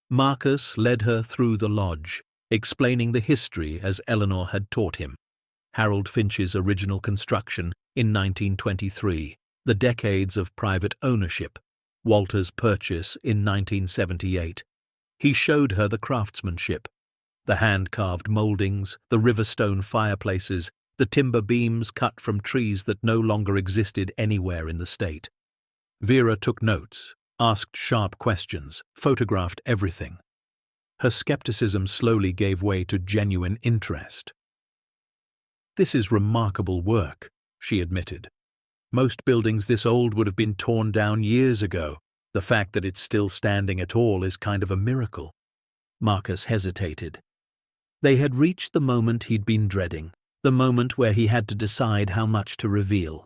Marcus led her through the lodge, explaining the history as Eleanor had taught him. Harold Finch's original construction in 1923, the decades of private ownership, Walter's purchase in 1978. He showed her the craftsmanship, the hand-carved mouldings, the riverstone fireplaces, the timber beams cut from trees that no longer existed anywhere in the state. Vera took notes, asked sharp questions, photographed everything. Her skepticism slowly gave way to genuine interest. "This is remarkable work," she admitted. "Most buildings this old would have been torn down years ago. The fact that it's still standing at all is kind of a miracle." Marcus hesitated. They had reached the moment he'd been dreading, the moment where he had to decide how much to reveal.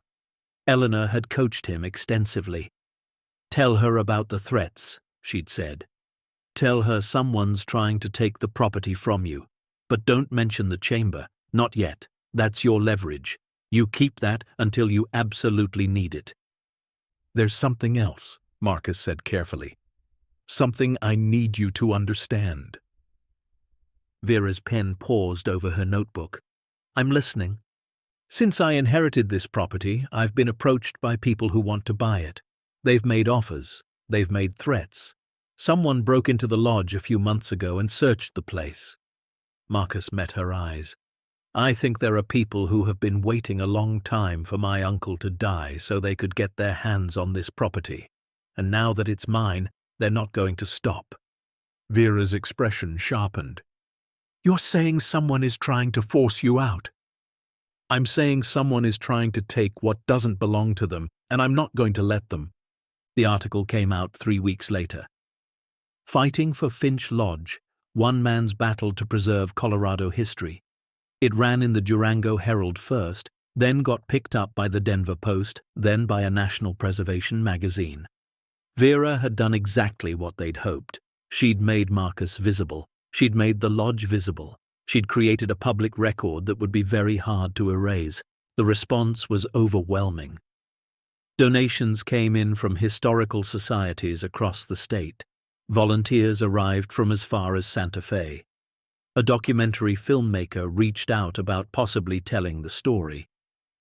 Eleanor had coached him extensively. "Tell her about the threats," she'd said. "Tell her someone's trying to take the property from you. But don't mention the chamber, not yet. That's your leverage. You keep that until you absolutely need it." "There's something else," Marcus said carefully. "Something I need you to understand." Vera's pen paused over her notebook. "I'm listening." "Since I inherited this property, I've been approached by people who want to buy it. They've made offers. They've made threats. Someone broke into the lodge a few months ago and searched the place." Marcus met her eyes. "I think there are people who have been waiting a long time for my uncle to die so they could get their hands on this property. And now that it's mine, they're not going to stop." Vera's expression sharpened. "You're saying someone is trying to force you out?" "I'm saying someone is trying to take what doesn't belong to them, and I'm not going to let them." The article came out 3 weeks later. "Fighting for Finch Lodge, one man's battle to preserve Colorado history." It ran in the Durango Herald first, then got picked up by the Denver Post, then by a national preservation magazine. Vera had done exactly what they'd hoped. She'd made Marcus visible. She'd made the lodge visible. She'd created a public record that would be very hard to erase. The response was overwhelming. Donations came in from historical societies across the state. Volunteers arrived from as far as Santa Fe. A documentary filmmaker reached out about possibly telling the story.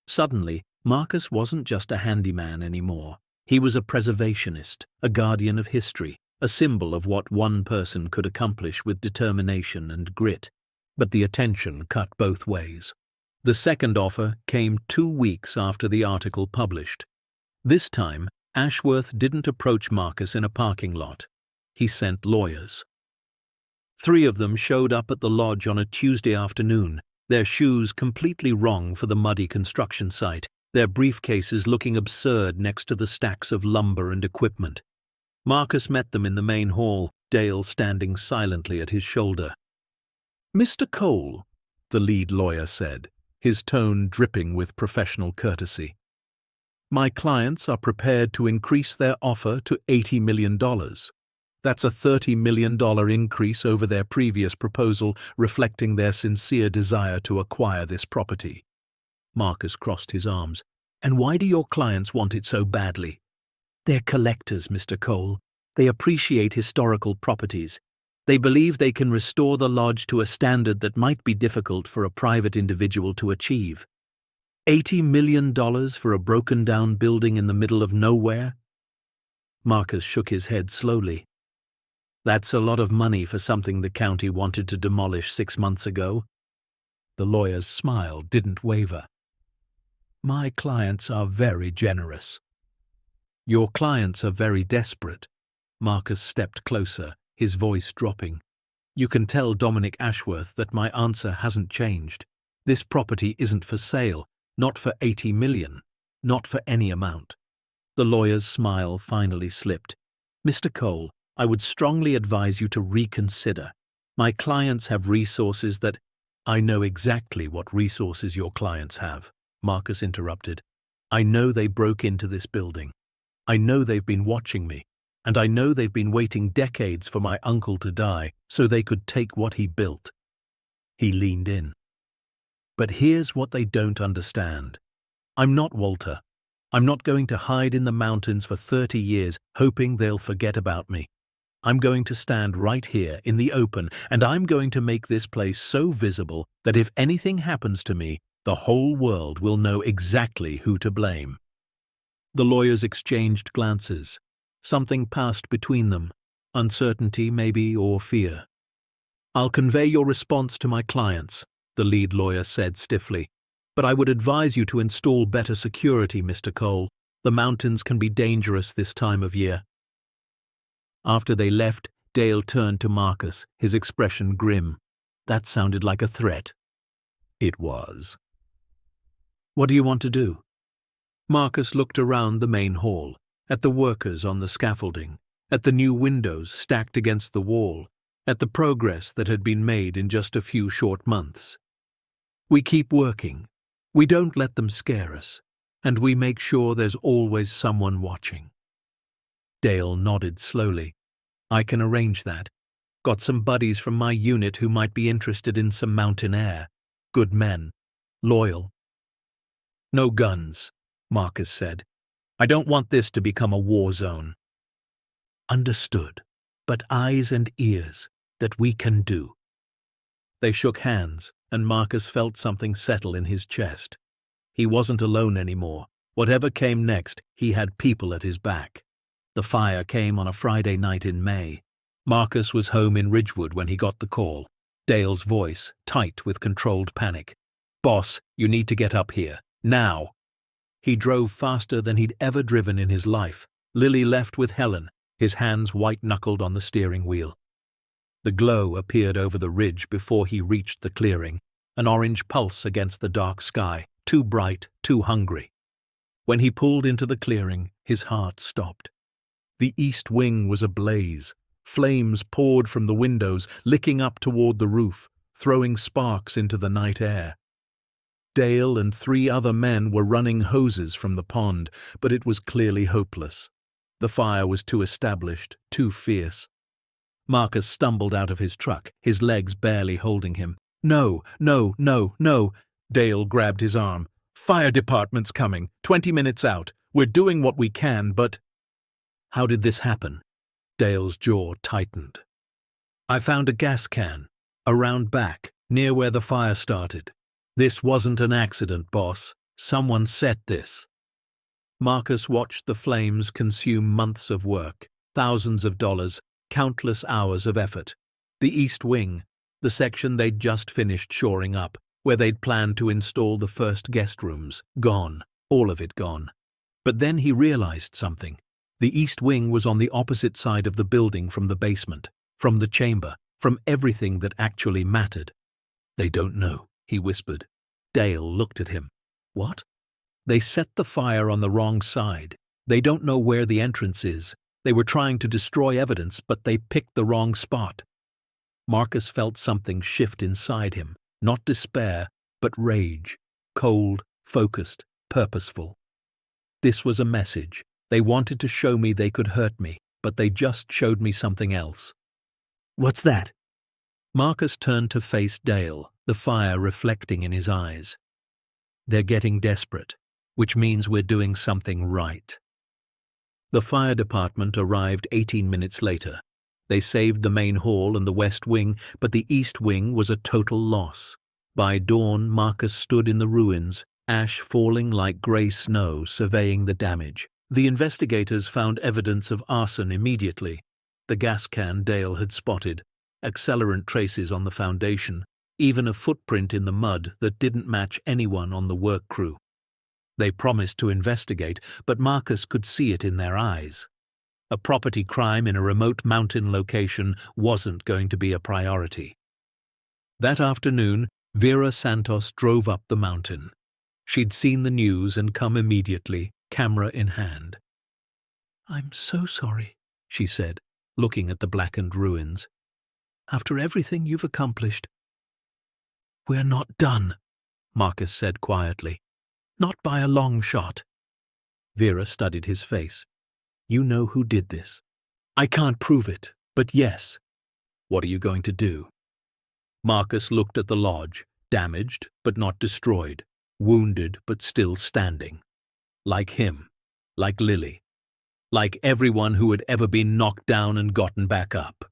Suddenly, Marcus wasn't just a handyman anymore. He was a preservationist, a guardian of history, a symbol of what one person could accomplish with determination and grit. But the attention cut both ways. The second offer came 2 weeks after the article published. This time, Ashworth didn't approach Marcus in a parking lot. He sent lawyers. 3 of them showed up at the lodge on a Tuesday afternoon, their shoes completely wrong for the muddy construction site, their briefcases looking absurd next to the stacks of lumber and equipment. Marcus met them in the main hall, Dale standing silently at his shoulder. "Mr. Cole," the lead lawyer said, his tone dripping with professional courtesy. "My clients are prepared to increase their offer to $80 million. That's a $30 million increase over their previous proposal, reflecting their sincere desire to acquire this property." Marcus crossed his arms. "And why do your clients want it so badly?" "They're collectors, Mr. Cole. They appreciate historical properties. They believe they can restore the lodge to a standard that might be difficult for a private individual to achieve. $80 million for a broken-down building in the middle of nowhere?" Marcus shook his head slowly. "That's a lot of money for something the county wanted to demolish 6 months ago." The lawyer's smile didn't waver. "My clients are very generous." "Your clients are very desperate." Marcus stepped closer, his voice dropping. "You can tell Dominic Ashworth that my answer hasn't changed. This property isn't for sale, not for $80 million, not for any amount." The lawyer's smile finally slipped. "Mr. Cole, I would strongly advise you to reconsider. My clients have resources that—" "I know exactly what resources your clients have," Marcus interrupted. "I know they broke into this building. I know they've been watching me, and I know they've been waiting decades for my uncle to die so they could take what he built." He leaned in. "But here's what they don't understand. I'm not Walter. I'm not going to hide in the mountains for 30 years hoping they'll forget about me. I'm going to stand right here in the open, and I'm going to make this place so visible that if anything happens to me, the whole world will know exactly who to blame." The lawyers exchanged glances. Something passed between them, uncertainty maybe, or fear. "I'll convey your response to my clients," the lead lawyer said stiffly. "But I would advise you to install better security, Mr. Cole. The mountains can be dangerous this time of year." After they left, Dale turned to Marcus, his expression grim. "That sounded like a threat." It was. "What do you want to do?" Marcus looked around the main hall, at the workers on the scaffolding, at the new windows stacked against the wall, at the progress that had been made in just a few short months. "We keep working. We don't let them scare us, and we make sure there's always someone watching." Dale nodded slowly. "I can arrange that. Got some buddies from my unit who might be interested in some mountain air. Good men. Loyal." "No guns," Marcus said. "I don't want this to become a war zone." "Understood. But eyes and ears. That we can do." They shook hands, and Marcus felt something settle in his chest. He wasn't alone anymore. Whatever came next, he had people at his back. The fire came on a Friday night in May. Marcus was home in Ridgewood when he got the call. Dale's voice, tight with controlled panic. "Boss, you need to get up here. Now." He drove faster than he'd ever driven in his life. Lily left with Helen, his hands white-knuckled on the steering wheel. The glow appeared over the ridge before he reached the clearing, an orange pulse against the dark sky, too bright, too hungry. When he pulled into the clearing, his heart stopped. The east wing was ablaze. Flames poured from the windows, licking up toward the roof, throwing sparks into the night air. Dale and 3 other men were running hoses from the pond, but it was clearly hopeless. The fire was too established, too fierce. Marcus stumbled out of his truck, his legs barely holding him. "No, no, no, no!" Dale grabbed his arm. Fire department's coming, 20 minutes out. We're doing what we can, but... How did this happen? Dale's jaw tightened. I found a gas can, around back, near where the fire started. This wasn't an accident, boss. Someone set this. Marcus watched the flames consume months of work, thousands of dollars, countless hours of effort. The East Wing, the section they'd just finished shoring up, where they'd planned to install the first guest rooms, gone, all of it gone. But then he realized something. The East Wing was on the opposite side of the building from the basement, from the chamber, from everything that actually mattered. They don't know, he whispered. Dale looked at him. What? They set the fire on the wrong side. They don't know where the entrance is. They were trying to destroy evidence, but they picked the wrong spot. Marcus felt something shift inside him, not despair, but rage, cold, focused, purposeful. This was a message. They wanted to show me they could hurt me, but they just showed me something else. What's that? Marcus turned to face Dale, the fire reflecting in his eyes. They're getting desperate, which means we're doing something right. The fire department arrived 18 minutes later. They saved the main hall and the West Wing, but the East Wing was a total loss. By dawn, Marcus stood in the ruins, ash falling like grey snow, surveying the damage. The investigators found evidence of arson immediately. The gas can Dale had spotted, accelerant traces on the foundation, even a footprint in the mud that didn't match anyone on the work crew. They promised to investigate, but Marcus could see it in their eyes. A property crime in a remote mountain location wasn't going to be a priority. That afternoon, Vera Santos drove up the mountain. She'd seen the news and come immediately, camera in hand. "I'm so sorry," she said, looking at the blackened ruins. "After everything you've accomplished." "We're not done," Marcus said quietly. "Not by a long shot." Vera studied his face. "You know who did this." "I can't prove it, but yes." "What are you going to do?" Marcus looked at the lodge, damaged but not destroyed, wounded but still standing. Like him, like Lily, like everyone who had ever been knocked down and gotten back up.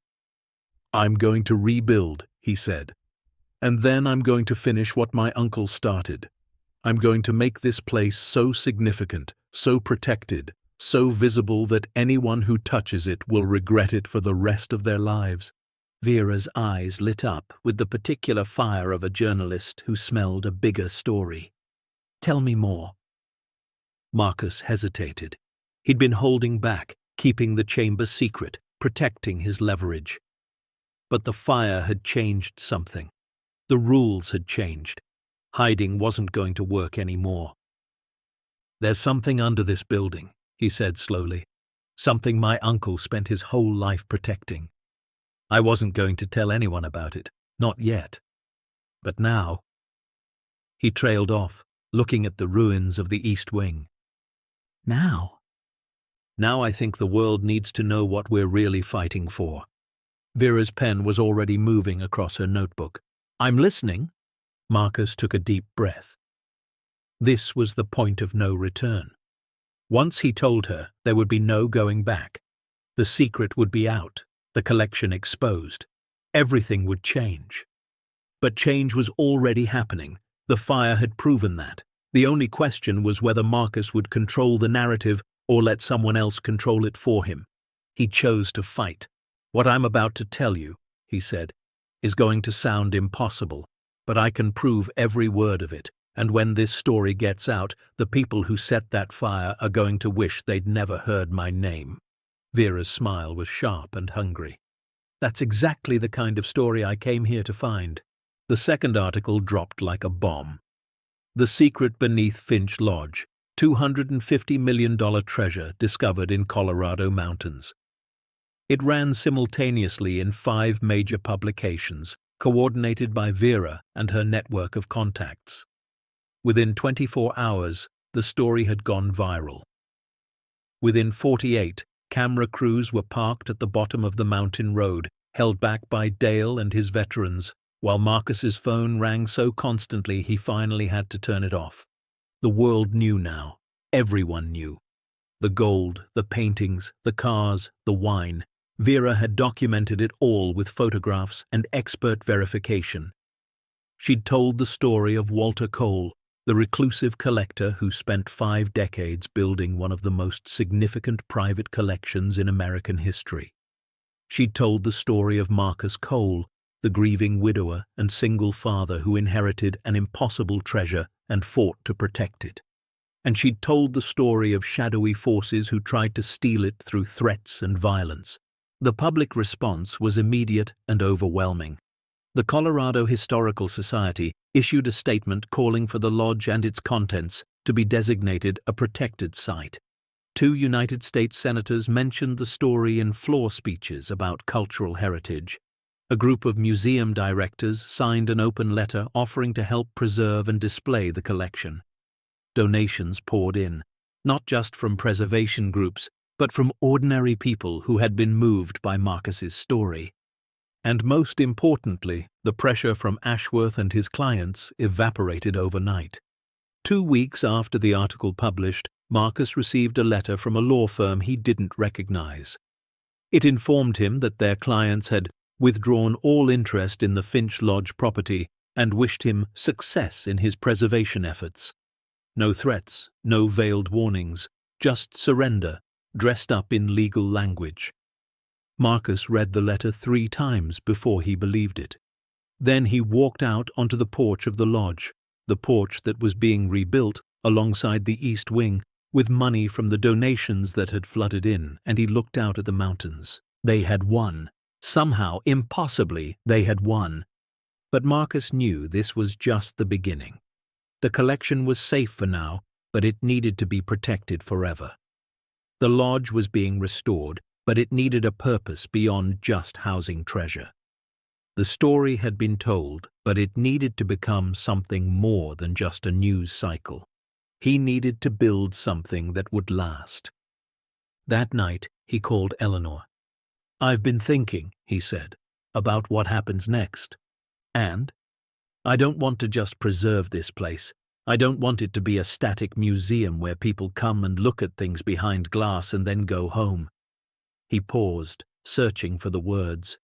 "I'm going to rebuild," he said. "And then I'm going to finish what my uncle started. I'm going to make this place so significant, so protected, so visible that anyone who touches it will regret it for the rest of their lives." Vera's eyes lit up with the particular fire of a journalist who smelled a bigger story. "Tell me more." Marcus hesitated. He'd been holding back, keeping the chamber secret, protecting his leverage. But the fire had changed something. The rules had changed. Hiding wasn't going to work anymore. "There's something under this building," he said slowly. "Something my uncle spent his whole life protecting. I wasn't going to tell anyone about it, not yet. But now..." He trailed off, looking at the ruins of the East Wing. "Now?" "Now I think the world needs to know what we're really fighting for." Vera's pen was already moving across her notebook. "I'm listening." Marcus took a deep breath. This was the point of no return. Once he told her, there would be no going back. The secret would be out, the collection exposed. Everything would change. But change was already happening. The fire had proven that. The only question was whether Marcus would control the narrative or let someone else control it for him. He chose to fight. "What I'm about to tell you," he said, "is going to sound impossible, but I can prove every word of it, and when this story gets out, the people who set that fire are going to wish they'd never heard my name." Vera's smile was sharp and hungry. "That's exactly the kind of story I came here to find." The second article dropped like a bomb. "The Secret Beneath Finch Lodge, $250 million treasure discovered in Colorado mountains." It ran simultaneously in 5 major publications, coordinated by Vera and her network of contacts. Within 24 hours, the story had gone viral. Within 48, camera crews were parked at the bottom of the mountain road, held back by Dale and his veterans, while Marcus's phone rang so constantly he finally had to turn it off. The world knew now. Everyone knew. The gold, the paintings, the cars, the wine. Vera had documented it all with photographs and expert verification. She'd told the story of Walter Cole, the reclusive collector who spent 5 decades building one of the most significant private collections in American history. She'd told the story of Marcus Cole, the grieving widower and single father who inherited an impossible treasure and fought to protect it. And she'd told the story of shadowy forces who tried to steal it through threats and violence. The public response was immediate and overwhelming. The Colorado Historical Society issued a statement calling for the lodge and its contents to be designated a protected site. 2 United States senators mentioned the story in floor speeches about cultural heritage. A group of museum directors signed an open letter offering to help preserve and display the collection. Donations poured in, not just from preservation groups, but from ordinary people who had been moved by Marcus's story. And most importantly, the pressure from Ashworth and his clients evaporated overnight. 2 weeks after the article published, Marcus received a letter from a law firm he didn't recognize. It informed him that their clients had withdrawn all interest in the Finch Lodge property and wished him success in his preservation efforts. No threats, no veiled warnings, just surrender, dressed up in legal language. Marcus read the letter 3 times before he believed it. Then he walked out onto the porch of the lodge, the porch that was being rebuilt alongside the east wing with money from the donations that had flooded in, and he looked out at the mountains. They had won. Somehow, impossibly, they had won. But Marcus knew this was just the beginning. The collection was safe for now, but it needed to be protected forever. The lodge was being restored, but it needed a purpose beyond just housing treasure. The story had been told, but it needed to become something more than just a news cycle. He needed to build something that would last. That night, he called Eleanor. "I've been thinking," he said, "about what happens next. And I don't want to just preserve this place. I don't want it to be a static museum where people come and look at things behind glass and then go home." He paused, searching for the words.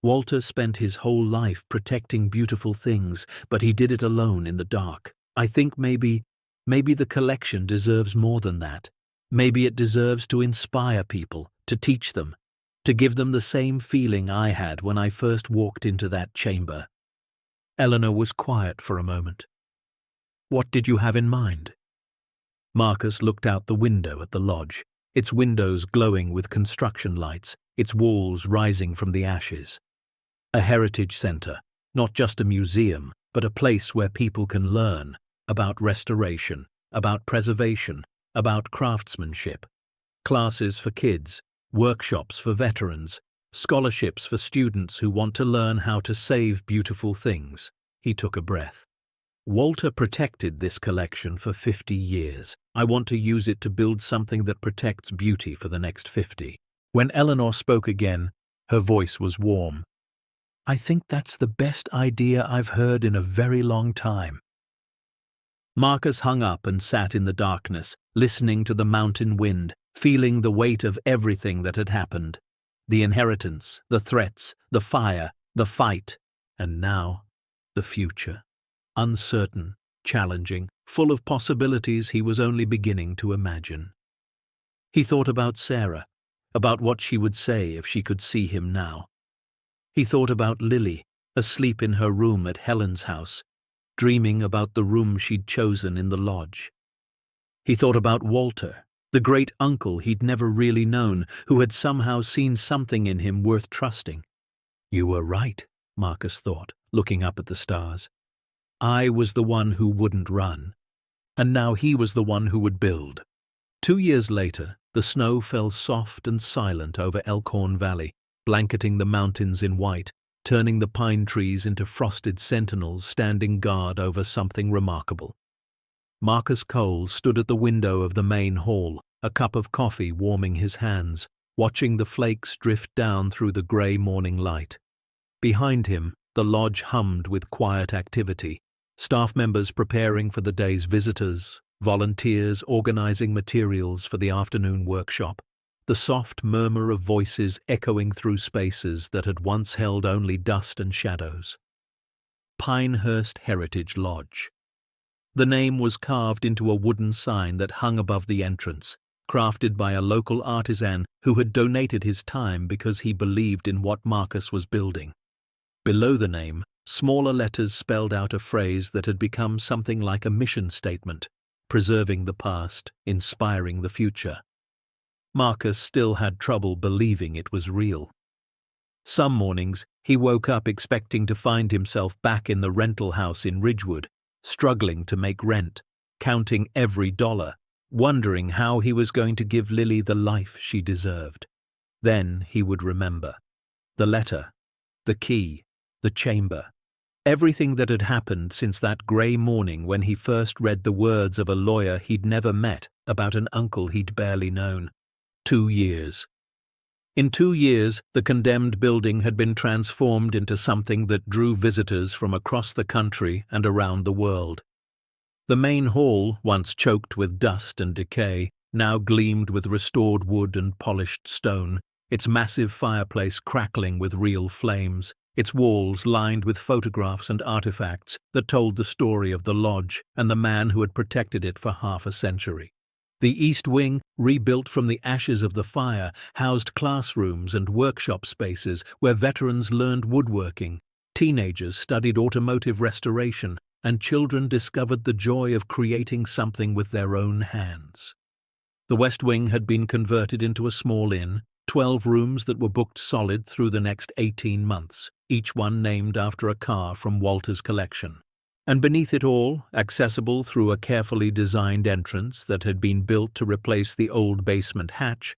Walter spent his whole life protecting beautiful things, but he did it alone in the dark. I think maybe the collection deserves more than that. Maybe it deserves to inspire people, to teach them, to give them the same feeling I had when I first walked into that chamber. Eleanor was quiet for a moment. "What did you have in mind?" Marcus looked out the window at the lodge, its windows glowing with construction lights, its walls rising from the ashes. A heritage center, not just a museum, but a place where people can learn about restoration, about preservation, about craftsmanship. Classes for kids, workshops for veterans, scholarships for students who want to learn how to save beautiful things. He took a breath. Walter protected this collection for 50 years. I want to use it to build something that protects beauty for the next 50. When Eleanor spoke again, her voice was warm. "I think that's the best idea I've heard in a very long time." Marcus hung up and sat in the darkness, listening to the mountain wind, feeling the weight of everything that had happened. The inheritance, the threats, the fire, the fight, and now, the future. Uncertain, challenging, full of possibilities he was only beginning to imagine. He thought about Sarah, about what she would say if she could see him now. He thought about Lily, asleep in her room at Helen's house, dreaming about the room she'd chosen in the lodge. He thought about Walter, the great uncle he'd never really known, who had somehow seen something in him worth trusting. "You were right," Marcus thought, looking up at the stars. I was the one who wouldn't run, and now he was the one who would build. 2 years later, the snow fell soft and silent over Elkhorn Valley, blanketing the mountains in white, turning the pine trees into frosted sentinels standing guard over something remarkable. Marcus Cole stood at the window of the main hall, a cup of coffee warming his hands, watching the flakes drift down through the grey morning light. Behind him, the lodge hummed with quiet activity, Staff members preparing for the day's visitors, volunteers organizing materials for the afternoon workshop, the soft murmur of voices echoing through spaces that had once held only dust and shadows. Pinehurst Heritage Lodge. The name was carved into a wooden sign that hung above the entrance, crafted by a local artisan who had donated his time because he believed in what Marcus was building. Below the name, smaller letters spelled out a phrase that had become something like a mission statement: preserving the past, inspiring the future. Marcus still had trouble believing it was real. Some mornings, he woke up expecting to find himself back in the rental house in Ridgewood, struggling to make rent, counting every dollar, wondering how he was going to give Lily the life she deserved. Then he would remember. The letter, the key, the chamber. Everything that had happened since that grey morning when he first read the words of a lawyer he'd never met about an uncle he'd barely known. 2 years. In 2 years, the condemned building had been transformed into something that drew visitors from across the country and around the world. The main hall, once choked with dust and decay, now gleamed with restored wood and polished stone, its massive fireplace crackling with real flames, its walls lined with photographs and artifacts that told the story of the lodge and the man who had protected it for half a century. The East Wing, rebuilt from the ashes of the fire, housed classrooms and workshop spaces where veterans learned woodworking, teenagers studied automotive restoration, and children discovered the joy of creating something with their own hands. The West Wing had been converted into a small inn, 12 rooms that were booked solid through the next 18 months, each one named after a car from Walter's collection. And beneath it all, accessible through a carefully designed entrance that had been built to replace the old basement hatch,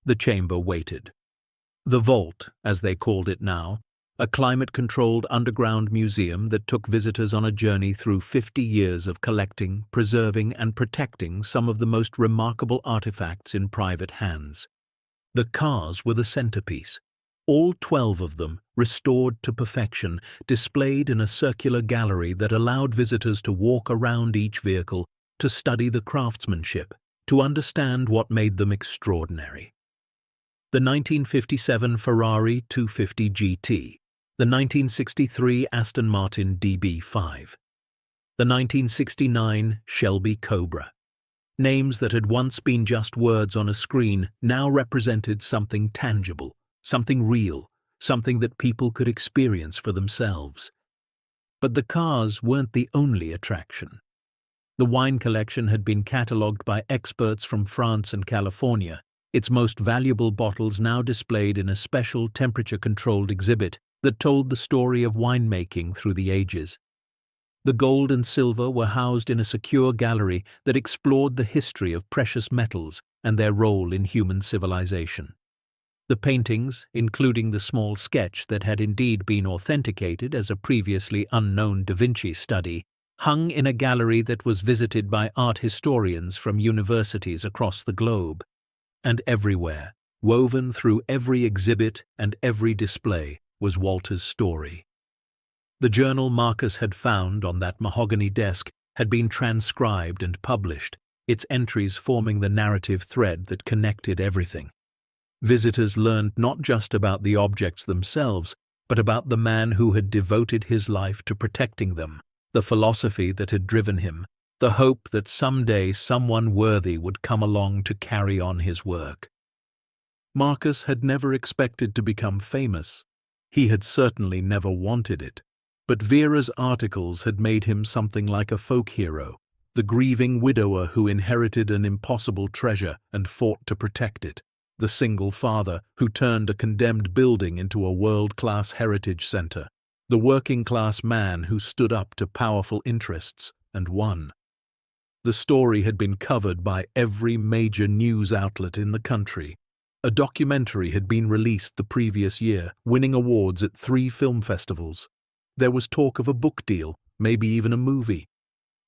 the chamber waited. The Vault, as they called it now, a climate-controlled underground museum that took visitors on a journey through 50 years of collecting, preserving, and protecting some of the most remarkable artifacts in private hands. The cars were the centerpiece. All 12 of them, restored to perfection, displayed in a circular gallery that allowed visitors to walk around each vehicle, to study the craftsmanship, to understand what made them extraordinary. The 1957 Ferrari 250 GT, the 1963 Aston Martin DB5, the 1969 Shelby Cobra. Names that had once been just words on a screen now represented something tangible, something real, something that people could experience for themselves. But the cars weren't the only attraction. The wine collection had been catalogued by experts from France and California, its most valuable bottles now displayed in a special temperature-controlled exhibit that told the story of winemaking through the ages. The gold and silver were housed in a secure gallery that explored the history of precious metals and their role in human civilization. The paintings, including the small sketch that had indeed been authenticated as a previously unknown Da Vinci study, hung in a gallery that was visited by art historians from universities across the globe. And everywhere, woven through every exhibit and every display, was Walter's story. The journal Marcus had found on that mahogany desk had been transcribed and published, its entries forming the narrative thread that connected everything. Visitors learned not just about the objects themselves, but about the man who had devoted his life to protecting them, the philosophy that had driven him, the hope that someday someone worthy would come along to carry on his work. Marcus had never expected to become famous. He had certainly never wanted it. But Vera's articles had made him something like a folk hero, the grieving widower who inherited an impossible treasure and fought to protect it, the single father who turned a condemned building into a world-class heritage center, the working-class man who stood up to powerful interests and won. The story had been covered by every major news outlet in the country. A documentary had been released the previous year, winning awards at 3 film festivals. There was talk of a book deal, maybe even a movie.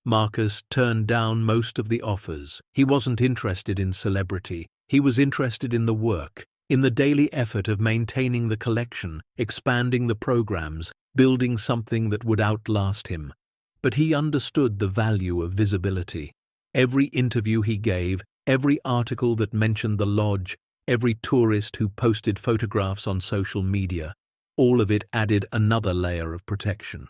Marcus turned down most of the offers. He wasn't interested in celebrity. He was interested in the work, in the daily effort of maintaining the collection, expanding the programs, building something that would outlast him. But he understood the value of visibility. Every interview he gave, every article that mentioned the lodge, every tourist who posted photographs on social media, all of it added another layer of protection.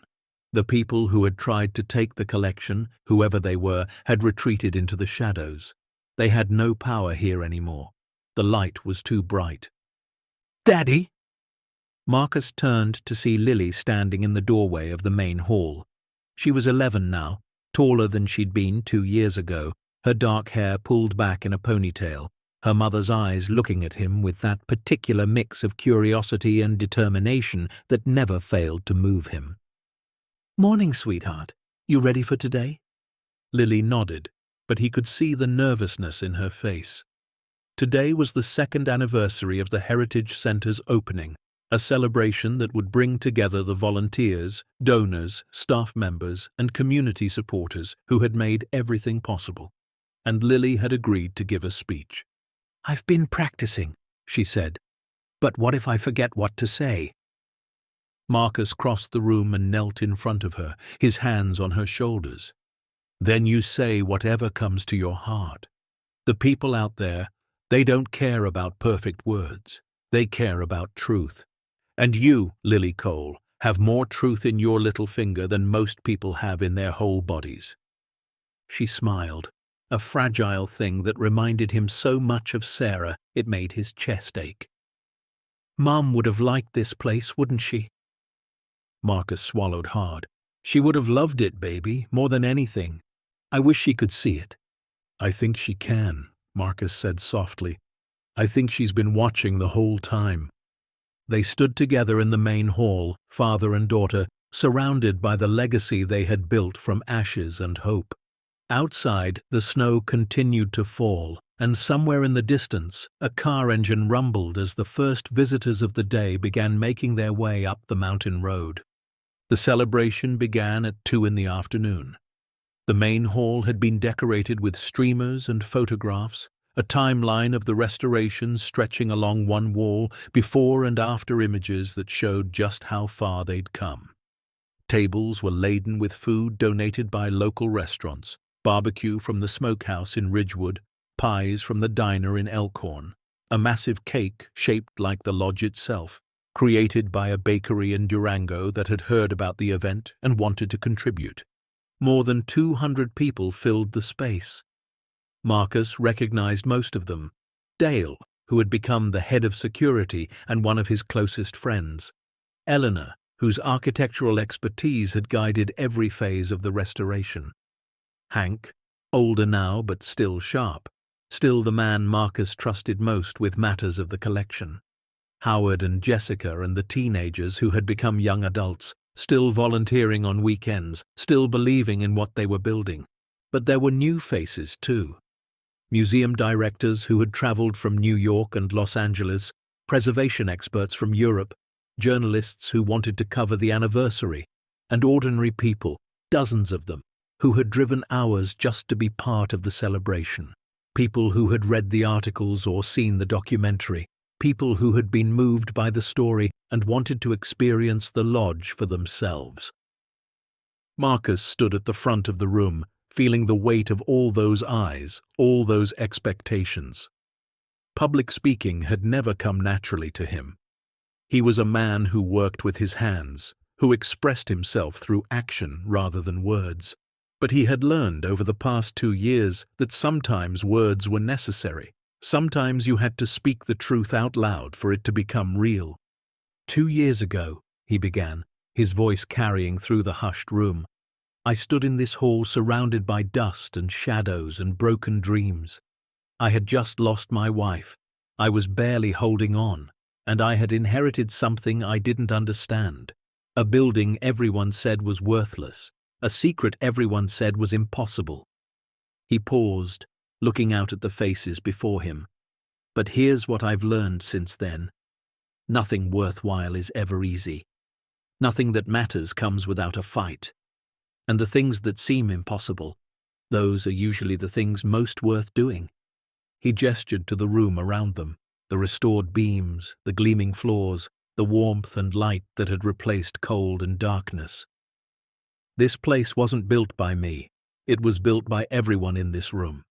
The people who had tried to take the collection, whoever they were, had retreated into the shadows. They had no power here anymore. The light was too bright. "Daddy!" Marcus turned to see Lily standing in the doorway of the main hall. She was 11 now, taller than she'd been 2 years ago, her dark hair pulled back in a ponytail, her mother's eyes looking at him with that particular mix of curiosity and determination that never failed to move him. "Morning, sweetheart. You ready for today?" Lily nodded, but he could see the nervousness in her face. Today was the 2nd anniversary of the Heritage Center's opening, a celebration that would bring together the volunteers, donors, staff members, and community supporters who had made everything possible. And Lily had agreed to give a speech. "I've been practicing," she said. "But what if I forget what to say?" Marcus crossed the room and knelt in front of her, his hands on her shoulders. "Then you say whatever comes to your heart. The people out there, they don't care about perfect words. They care about truth. And you, Lily Cole, have more truth in your little finger than most people have in their whole bodies." She smiled, a fragile thing that reminded him so much of Sarah it made his chest ache. "Mom would have liked this place, wouldn't she?" Marcus swallowed hard. "She would have loved it, baby, more than anything. I wish she could see it." "I think she can," Marcus said softly. "I think she's been watching the whole time." They stood together in the main hall, father and daughter, surrounded by the legacy they had built from ashes and hope. Outside, the snow continued to fall, and somewhere in the distance, a car engine rumbled as the first visitors of the day began making their way up the mountain road. The celebration began at 2 in the afternoon. The main hall had been decorated with streamers and photographs, a timeline of the restorations stretching along one wall, before and after images that showed just how far they'd come. Tables were laden with food donated by local restaurants, barbecue from the smokehouse in Ridgewood, pies from the diner in Elkhorn, a massive cake shaped like the lodge itself, created by a bakery in Durango that had heard about the event and wanted to contribute. More than 200 people filled the space. Marcus recognized most of them. Dale, who had become the head of security and one of his closest friends. Eleanor, whose architectural expertise had guided every phase of the restoration. Hank, older now but still sharp, still the man Marcus trusted most with matters of the collection. Howard and Jessica and the teenagers who had become young adults, still volunteering on weekends, still believing in what they were building. But there were new faces too. Museum directors who had traveled from New York and Los Angeles, preservation experts from Europe, journalists who wanted to cover the anniversary, and ordinary people, dozens of them, who had driven hours just to be part of the celebration. People who had read the articles or seen the documentary, people who had been moved by the story and wanted to experience the lodge for themselves. Marcus stood at the front of the room, feeling the weight of all those eyes, all those expectations. Public speaking had never come naturally to him. He was a man who worked with his hands, who expressed himself through action rather than words. But he had learned over the past 2 years that sometimes words were necessary. Sometimes you had to speak the truth out loud for it to become real. 2 years ago, he began, his voice carrying through the hushed room, I stood in this hall surrounded by dust and shadows and broken dreams. I had just lost my wife. I was barely holding on, and I had inherited something I didn't understand. A building everyone said was worthless, a secret everyone said was impossible. He paused, looking out at the faces before him. But here's what I've learned since then. Nothing worthwhile is ever easy. Nothing that matters comes without a fight. And the things that seem impossible, those are usually the things most worth doing. He gestured to the room around them, the restored beams, the gleaming floors, the warmth and light that had replaced cold and darkness. This place wasn't built by me. It was built by everyone in this room.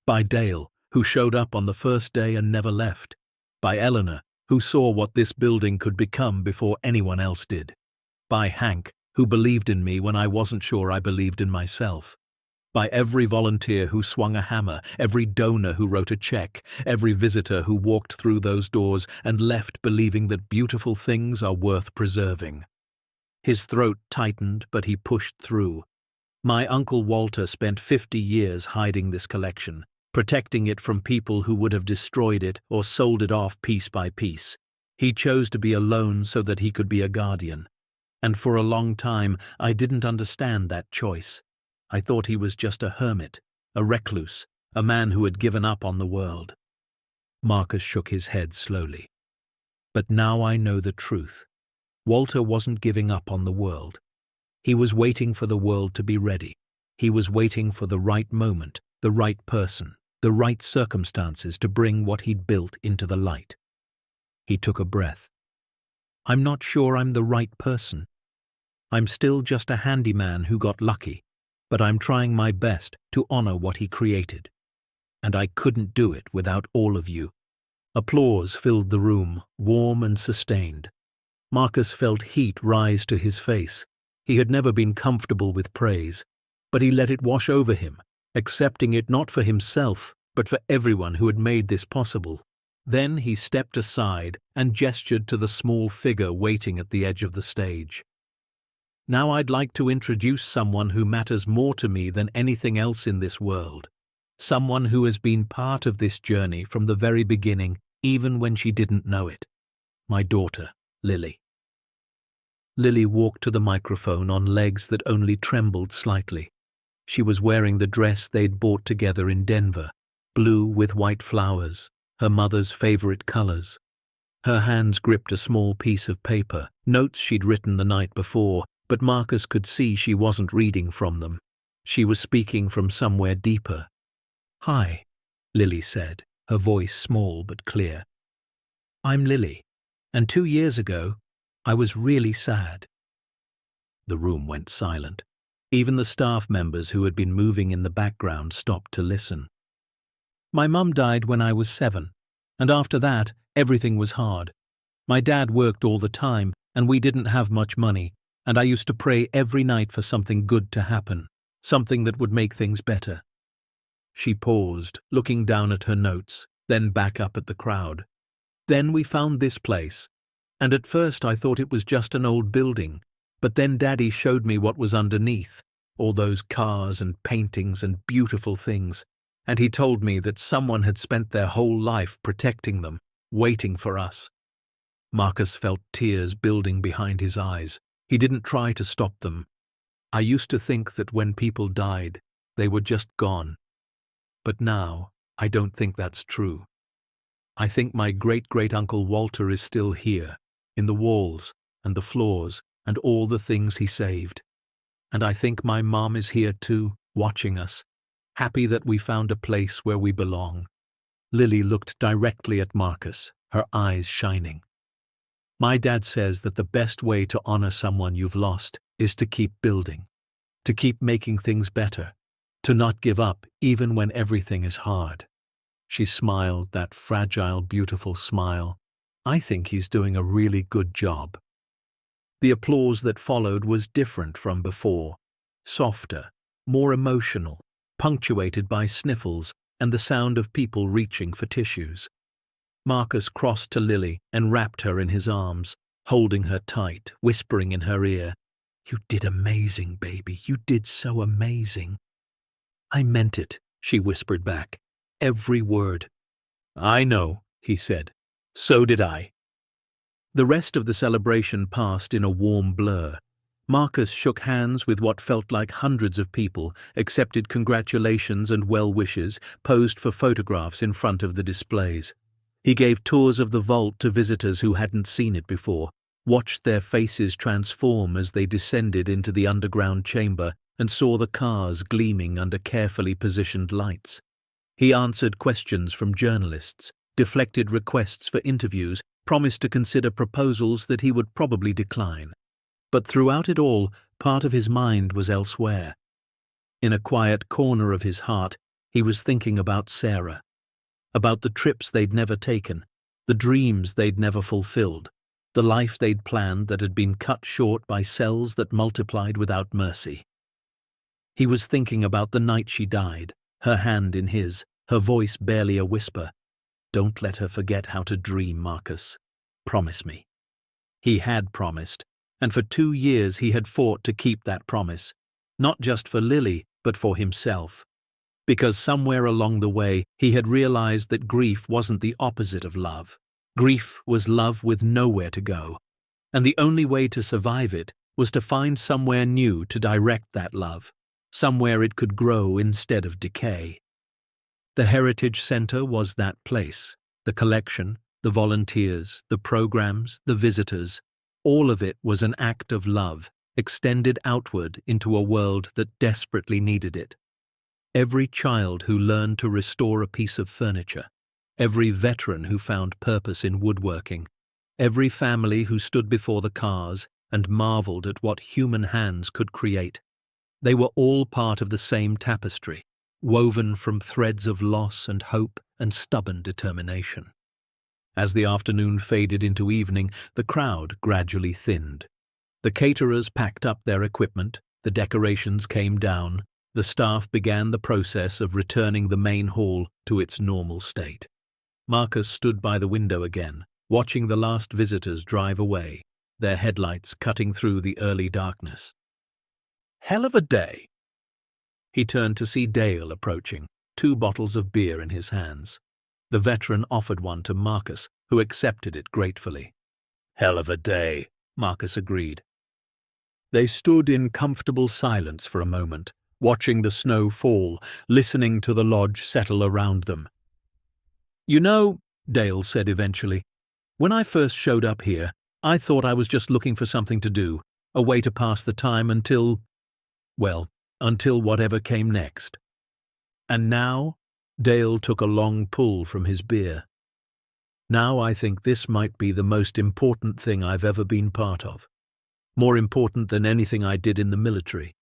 By Dale, who showed up on the first day and never left. By Eleanor, who saw what this building could become before anyone else did. By Hank, who believed in me when I wasn't sure I believed in myself. By every volunteer who swung a hammer, every donor who wrote a check, every visitor who walked through those doors and left believing that beautiful things are worth preserving. His throat tightened, but he pushed through. My Uncle Walter spent 50 years hiding this collection, protecting it from people who would have destroyed it or sold it off piece by piece. He chose to be alone so that he could be a guardian. And for a long time, I didn't understand that choice. I thought he was just a hermit, a recluse, a man who had given up on the world. Marcus shook his head slowly. But now I know the truth. Walter wasn't giving up on the world. He was waiting for the world to be ready. He was waiting for the right moment, the right person, the right circumstances to bring what he'd built into the light. He took a breath. I'm not sure I'm the right person. I'm still just a handyman who got lucky, but I'm trying my best to honor what he created. And I couldn't do it without all of you. Applause filled the room, warm and sustained. Marcus felt heat rise to his face. He had never been comfortable with praise, but he let it wash over him, accepting it not for himself, but for everyone who had made this possible. Then he stepped aside and gestured to the small figure waiting at the edge of the stage. Now I'd like to introduce someone who matters more to me than anything else in this world. Someone who has been part of this journey from the very beginning, even when she didn't know it. My daughter, Lily. Lily walked to the microphone on legs that only trembled slightly. She was wearing the dress they'd bought together in Denver, blue with white flowers, her mother's favorite colors. Her hands gripped a small piece of paper, notes she'd written the night before, but Marcus could see she wasn't reading from them. She was speaking from somewhere deeper. "Hi," Lily said, her voice small but clear. "I'm Lily, and 2 years ago, I was really sad." The room went silent. Even the staff members who had been moving in the background stopped to listen. "My mum died when I was 7, and after that, everything was hard. My dad worked all the time, and we didn't have much money, and I used to pray every night for something good to happen, something that would make things better." She paused, looking down at her notes, then back up at the crowd. "Then we found this place, and at first I thought it was just an old building, but then Daddy showed me what was underneath, all those cars and paintings and beautiful things, and he told me that someone had spent their whole life protecting them, waiting for us." Marcus felt tears building behind his eyes. He didn't try to stop them. "I used to think that when people died, they were just gone. But now, I don't think that's true. I think my great-great-uncle Walter is still here, in the walls and the floors and all the things he saved. And I think my mom is here too, watching us, happy that we found a place where we belong." Lily looked directly at Marcus, her eyes shining. "My dad says that the best way to honor someone you've lost is to keep building, to keep making things better, to not give up even when everything is hard." She smiled, that fragile, beautiful smile. "I think he's doing a really good job." The applause that followed was different from before, softer, more emotional, punctuated by sniffles and the sound of people reaching for tissues. Marcus crossed to Lily and wrapped her in his arms, holding her tight, whispering in her ear, "You did amazing, baby. You did so amazing." "I meant it," she whispered back. "Every word." "I know," he said. "So did I." The rest of the celebration passed in a warm blur. Marcus shook hands with what felt like hundreds of people, accepted congratulations and well wishes, posed for photographs in front of the displays. He gave tours of the vault to visitors who hadn't seen it before, watched their faces transform as they descended into the underground chamber and saw the cars gleaming under carefully positioned lights. He answered questions from journalists, deflected requests for interviews, promised to consider proposals that he would probably decline. But throughout it all, part of his mind was elsewhere. In a quiet corner of his heart, he was thinking about Sarah, about the trips they'd never taken, the dreams they'd never fulfilled, the life they'd planned that had been cut short by cells that multiplied without mercy. He was thinking about the night she died, her hand in his, her voice barely a whisper. "Don't let her forget how to dream, Marcus. Promise me." He had promised, and for 2 years he had fought to keep that promise, not just for Lily, but for himself. Because somewhere along the way he had realized that grief wasn't the opposite of love. Grief was love with nowhere to go, and the only way to survive it was to find somewhere new to direct that love, somewhere it could grow instead of decay. The Heritage Center was that place. The collection, the volunteers, the programs, the visitors, all of it was an act of love, extended outward into a world that desperately needed it. Every child who learned to restore a piece of furniture, every veteran who found purpose in woodworking, every family who stood before the cars and marveled at what human hands could create, they were all part of the same tapestry, woven from threads of loss and hope and stubborn determination. As the afternoon faded into evening, the crowd gradually thinned. The caterers packed up their equipment, the decorations came down, the staff began the process of returning the main hall to its normal state. Marcus stood by the window again, watching the last visitors drive away, their headlights cutting through the early darkness. "Hell of a day." He turned to see Dale approaching, 2 bottles of beer in his hands. The veteran offered one to Marcus, who accepted it gratefully. "Hell of a day," Marcus agreed. They stood in comfortable silence for a moment, watching the snow fall, listening to the lodge settle around them. "You know," Dale said eventually, "when I first showed up here, I thought I was just looking for something to do, a way to pass the time until whatever came next. And now," Dale took a long pull from his beer, "now I think this might be the most important thing I've ever been part of. More important than anything I did in the military.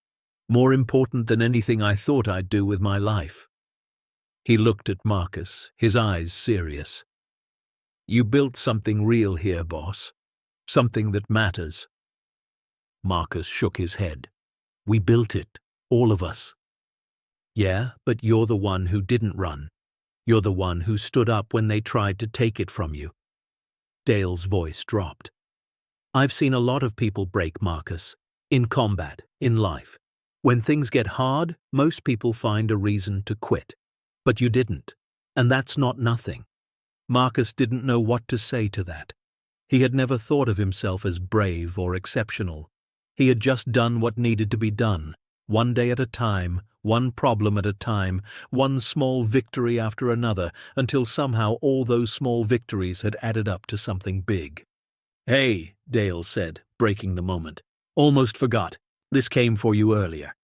More important than anything I thought I'd do with my life." He looked at Marcus, his eyes serious. "You built something real here, boss. Something that matters." Marcus shook his head. "We built it, all of us." "Yeah, but you're the one who didn't run. You're the one who stood up when they tried to take it from you." Dale's voice dropped. "I've seen a lot of people break, Marcus. In combat, in life. When things get hard, most people find a reason to quit. But you didn't, and that's not nothing." Marcus didn't know what to say to that. He had never thought of himself as brave or exceptional. He had just done what needed to be done, one day at a time, one problem at a time, one small victory after another, until somehow all those small victories had added up to something big. "Hey," Dale said, breaking the moment. "Almost forgot. This came for you earlier."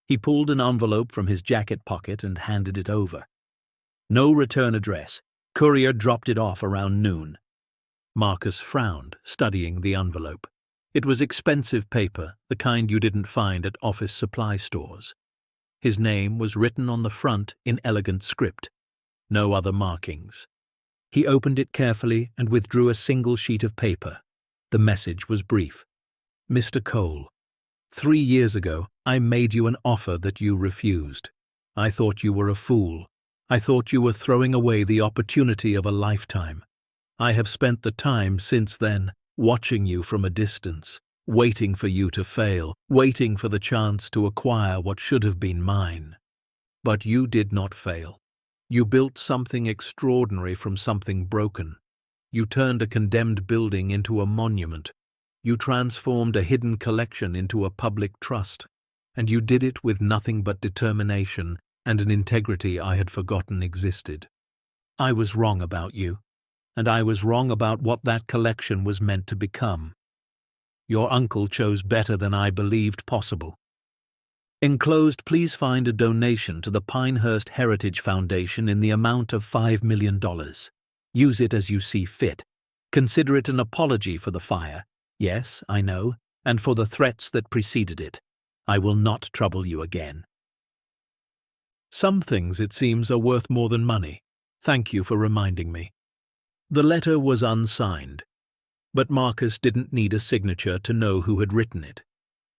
He pulled an envelope from his jacket pocket and handed it over. "No return address. Courier dropped it off around noon." Marcus frowned, studying the envelope. It was expensive paper, the kind you didn't find at office supply stores. His name was written on the front in elegant script. No other markings. He opened it carefully and withdrew a single sheet of paper. The message was brief. "Mr. Cole, 3 years ago, I made you an offer that you refused. I thought you were a fool. I thought you were throwing away the opportunity of a lifetime. I have spent the time since then watching you from a distance, waiting for you to fail, waiting for the chance to acquire what should have been mine. But you did not fail. You built something extraordinary from something broken. You turned a condemned building into a monument. You transformed a hidden collection into a public trust. And you did it with nothing but determination and an integrity I had forgotten existed. I was wrong about you, and I was wrong about what that collection was meant to become. Your uncle chose better than I believed possible. Enclosed, please find a donation to the Pinehurst Heritage Foundation in the amount of $5 million. Use it as you see fit. Consider it an apology for the fire. Yes, I know, and for the threats that preceded it. I will not trouble you again. Some things, it seems, are worth more than money. Thank you for reminding me. The letter was unsigned, but Marcus didn't need a signature to know who had written it.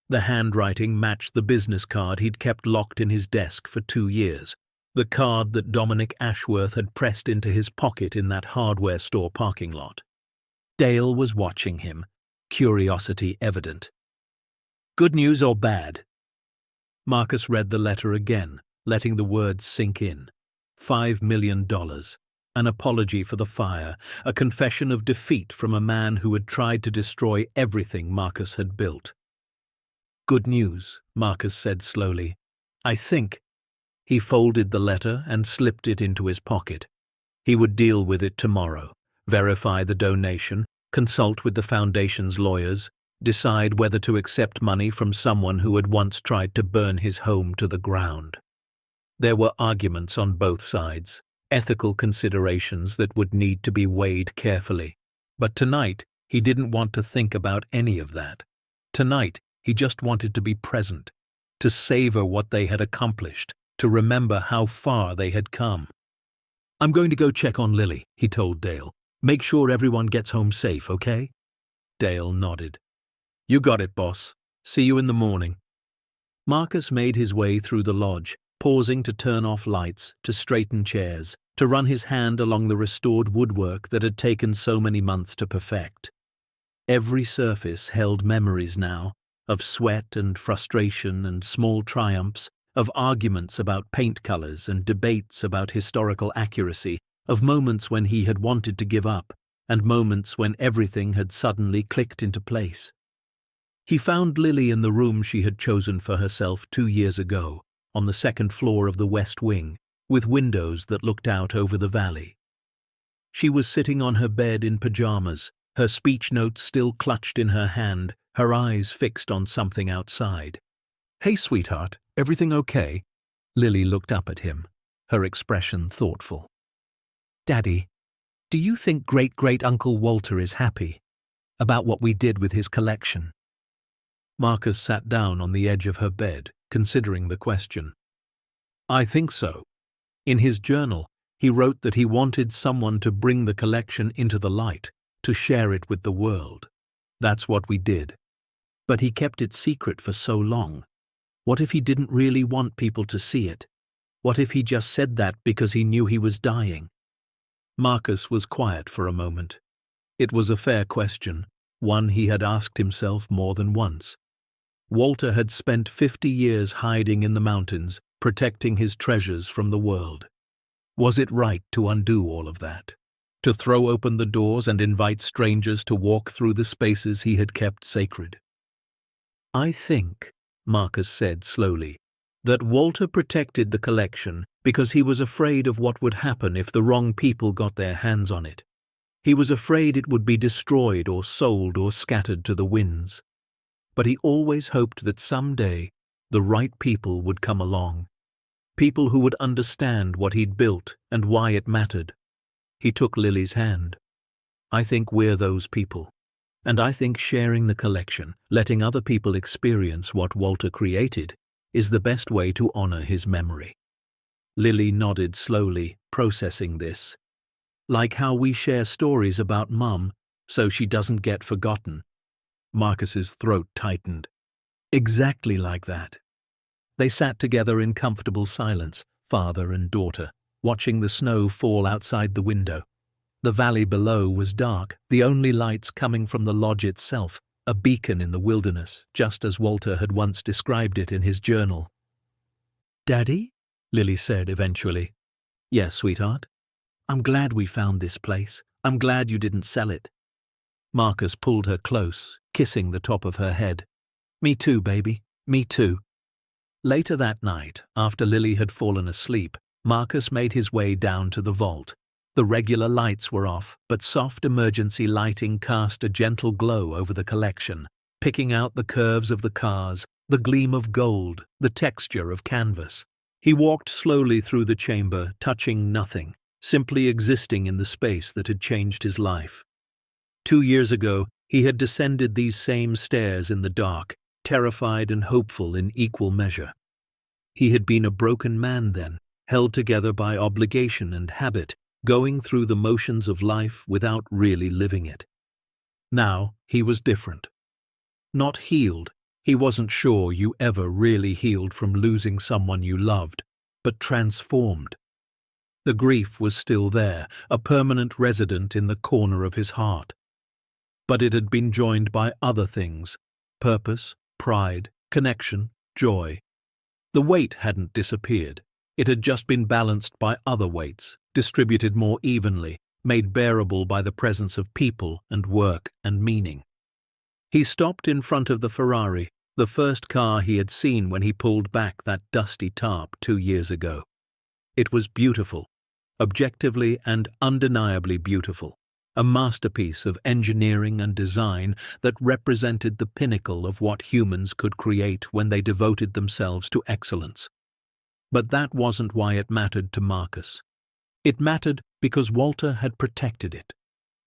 The handwriting matched the business card he'd kept locked in his desk for 2 years, the card that Dominic Ashworth had pressed into his pocket in that hardware store parking lot. Dale was watching him, curiosity evident. Good news or bad? Marcus read the letter again, letting the words sink in. $5 million. An apology for the fire, a confession of defeat from a man who had tried to destroy everything Marcus had built. Good news, Marcus said slowly. I think. He folded the letter and slipped it into his pocket. He would deal with it tomorrow, verify the donation, consult with the foundation's lawyers, decide whether to accept money from someone who had once tried to burn his home to the ground. There were arguments on both sides, ethical considerations that would need to be weighed carefully. But tonight, he didn't want to think about any of that. Tonight, he just wanted to be present, to savor what they had accomplished, to remember how far they had come. I'm going to go check on Lily, he told Dale. Make sure everyone gets home safe, okay? Dale nodded. You got it, boss. See you in the morning. Marcus made his way through the lodge, pausing to turn off lights, to straighten chairs, to run his hand along the restored woodwork that had taken so many months to perfect. Every surface held memories now, of sweat and frustration and small triumphs, of arguments about paint colors and debates about historical accuracy, of moments when he had wanted to give up, and moments when everything had suddenly clicked into place. He found Lily in the room she had chosen for herself 2 years ago, on the second floor of the West Wing, with windows that looked out over the valley. She was sitting on her bed in pajamas, her speech notes still clutched in her hand, her eyes fixed on something outside. Hey, sweetheart, everything okay? Lily looked up at him, her expression thoughtful. Daddy, do you think great-great-uncle Walter is happy about what we did with his collection? Marcus sat down on the edge of her bed, considering the question. I think so. In his journal, he wrote that he wanted someone to bring the collection into the light, to share it with the world. That's what we did. But he kept it secret for so long. What if he didn't really want people to see it? What if he just said that because he knew he was dying? Marcus was quiet for a moment. It was a fair question, one he had asked himself more than once. Walter had spent 50 years hiding in the mountains, protecting his treasures from the world. Was it right to undo all of that? To throw open the doors and invite strangers to walk through the spaces he had kept sacred? I think, Marcus said slowly, that Walter protected the collection because he was afraid of what would happen if the wrong people got their hands on it. He was afraid it would be destroyed or sold or scattered to the winds. But he always hoped that someday the right people would come along, people who would understand what he'd built and why it mattered. He took Lily's hand. I think we're those people. And I think sharing the collection, letting other people experience what Walter created, is the best way to honor his memory. Lily nodded slowly, processing this. Like how we share stories about Mum, so she doesn't get forgotten. Marcus's throat tightened. Exactly like that. They sat together in comfortable silence, father and daughter, watching the snow fall outside the window. The valley below was dark, the only lights coming from the lodge itself, a beacon in the wilderness, just as Walter had once described it in his journal. Daddy? Lily said eventually. Yes, sweetheart. I'm glad we found this place. I'm glad you didn't sell it. Marcus pulled her close, kissing the top of her head. Me too, baby. Me too. Later that night, after Lily had fallen asleep, Marcus made his way down to the vault. The regular lights were off, but soft emergency lighting cast a gentle glow over the collection, picking out the curves of the cars, the gleam of gold, the texture of canvas. He walked slowly through the chamber, touching nothing, simply existing in the space that had changed his life. 2 years ago, He had descended these same stairs in the dark, terrified and hopeful in equal measure. He had been a broken man then, held together by obligation and habit, going through the motions of life without really living it. Now he was different. Not healed. He wasn't sure you ever really healed from losing someone you loved, but transformed. The grief was still there, a permanent resident in the corner of his heart. But it had been joined by other things: purpose, pride, connection, joy. The weight hadn't disappeared. It had just been balanced by other weights, distributed more evenly, made bearable by the presence of people and work and meaning. He stopped in front of the Ferrari, the first car he had seen when he pulled back that dusty tarp 2 years ago. It was beautiful, objectively and undeniably beautiful, a masterpiece of engineering and design that represented the pinnacle of what humans could create when they devoted themselves to excellence. But that wasn't why it mattered to Marcus. It mattered because Walter had protected it,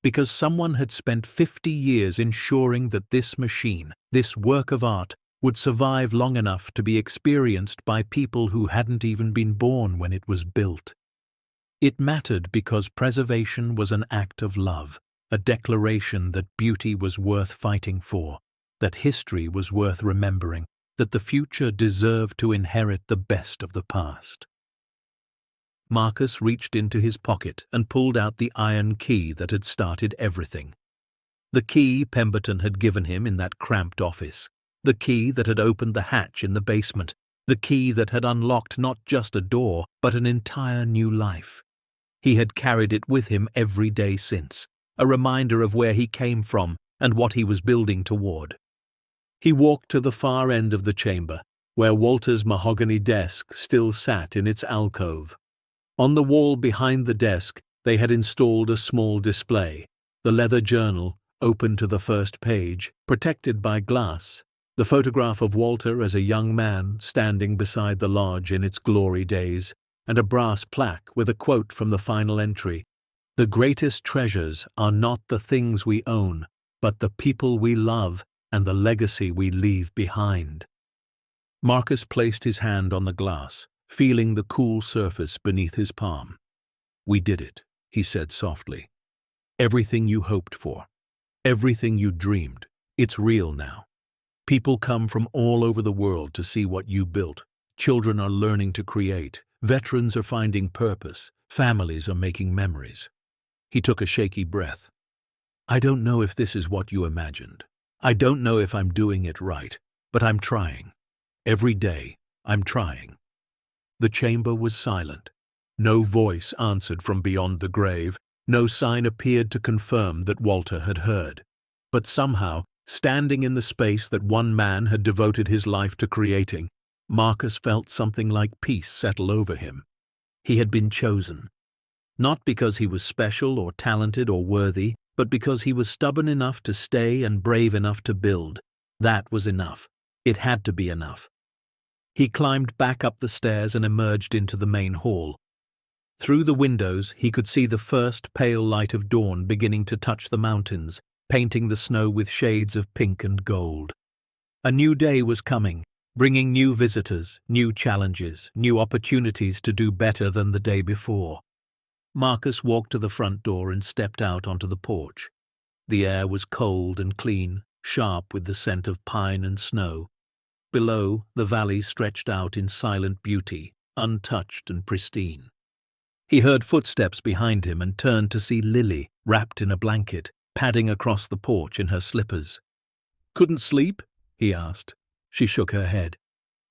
because someone had spent 50 years ensuring that this machine, this work of art, would survive long enough to be experienced by people who hadn't even been born when it was built. It mattered because preservation was an act of love, a declaration that beauty was worth fighting for, that history was worth remembering, that the future deserved to inherit the best of the past. Marcus reached into his pocket and pulled out the iron key that had started everything. The key Pemberton had given him in that cramped office, the key that had opened the hatch in the basement, the key that had unlocked not just a door, but an entire new life. He had carried it with him every day since, a reminder of where he came from and what he was building toward. He walked to the far end of the chamber, where Walter's mahogany desk still sat in its alcove. On the wall behind the desk, they had installed a small display, the leather journal, open to the first page, protected by glass, the photograph of Walter as a young man standing beside the lodge in its glory days, and a brass plaque with a quote from the final entry: "The greatest treasures are not the things we own, but the people we love and the legacy we leave behind." Marcus placed his hand on the glass, feeling the cool surface beneath his palm. "We did it," he said softly. "Everything you hoped for, everything you dreamed, it's real now. People come from all over the world to see what you built. Children are learning to create. Veterans are finding purpose. Families are making memories." He took a shaky breath. "I don't know if this is what you imagined. I don't know if I'm doing it right, but I'm trying. Every day, I'm trying." The chamber was silent. No voice answered from beyond the grave. No sign appeared to confirm that Walter had heard. But somehow, standing in the space that one man had devoted his life to creating, Marcus felt something like peace settle over him. He had been chosen. Not because he was special or talented or worthy, but because he was stubborn enough to stay and brave enough to build. That was enough. It had to be enough. He climbed back up the stairs and emerged into the main hall. Through the windows, he could see the first pale light of dawn beginning to touch the mountains, painting the snow with shades of pink and gold. A new day was coming, bringing new visitors, new challenges, new opportunities to do better than the day before. Marcus walked to the front door and stepped out onto the porch. The air was cold and clean, sharp with the scent of pine and snow. Below, the valley stretched out in silent beauty, untouched and pristine. He heard footsteps behind him and turned to see Lily, wrapped in a blanket, padding across the porch in her slippers. "Couldn't sleep?" he asked. She shook her head.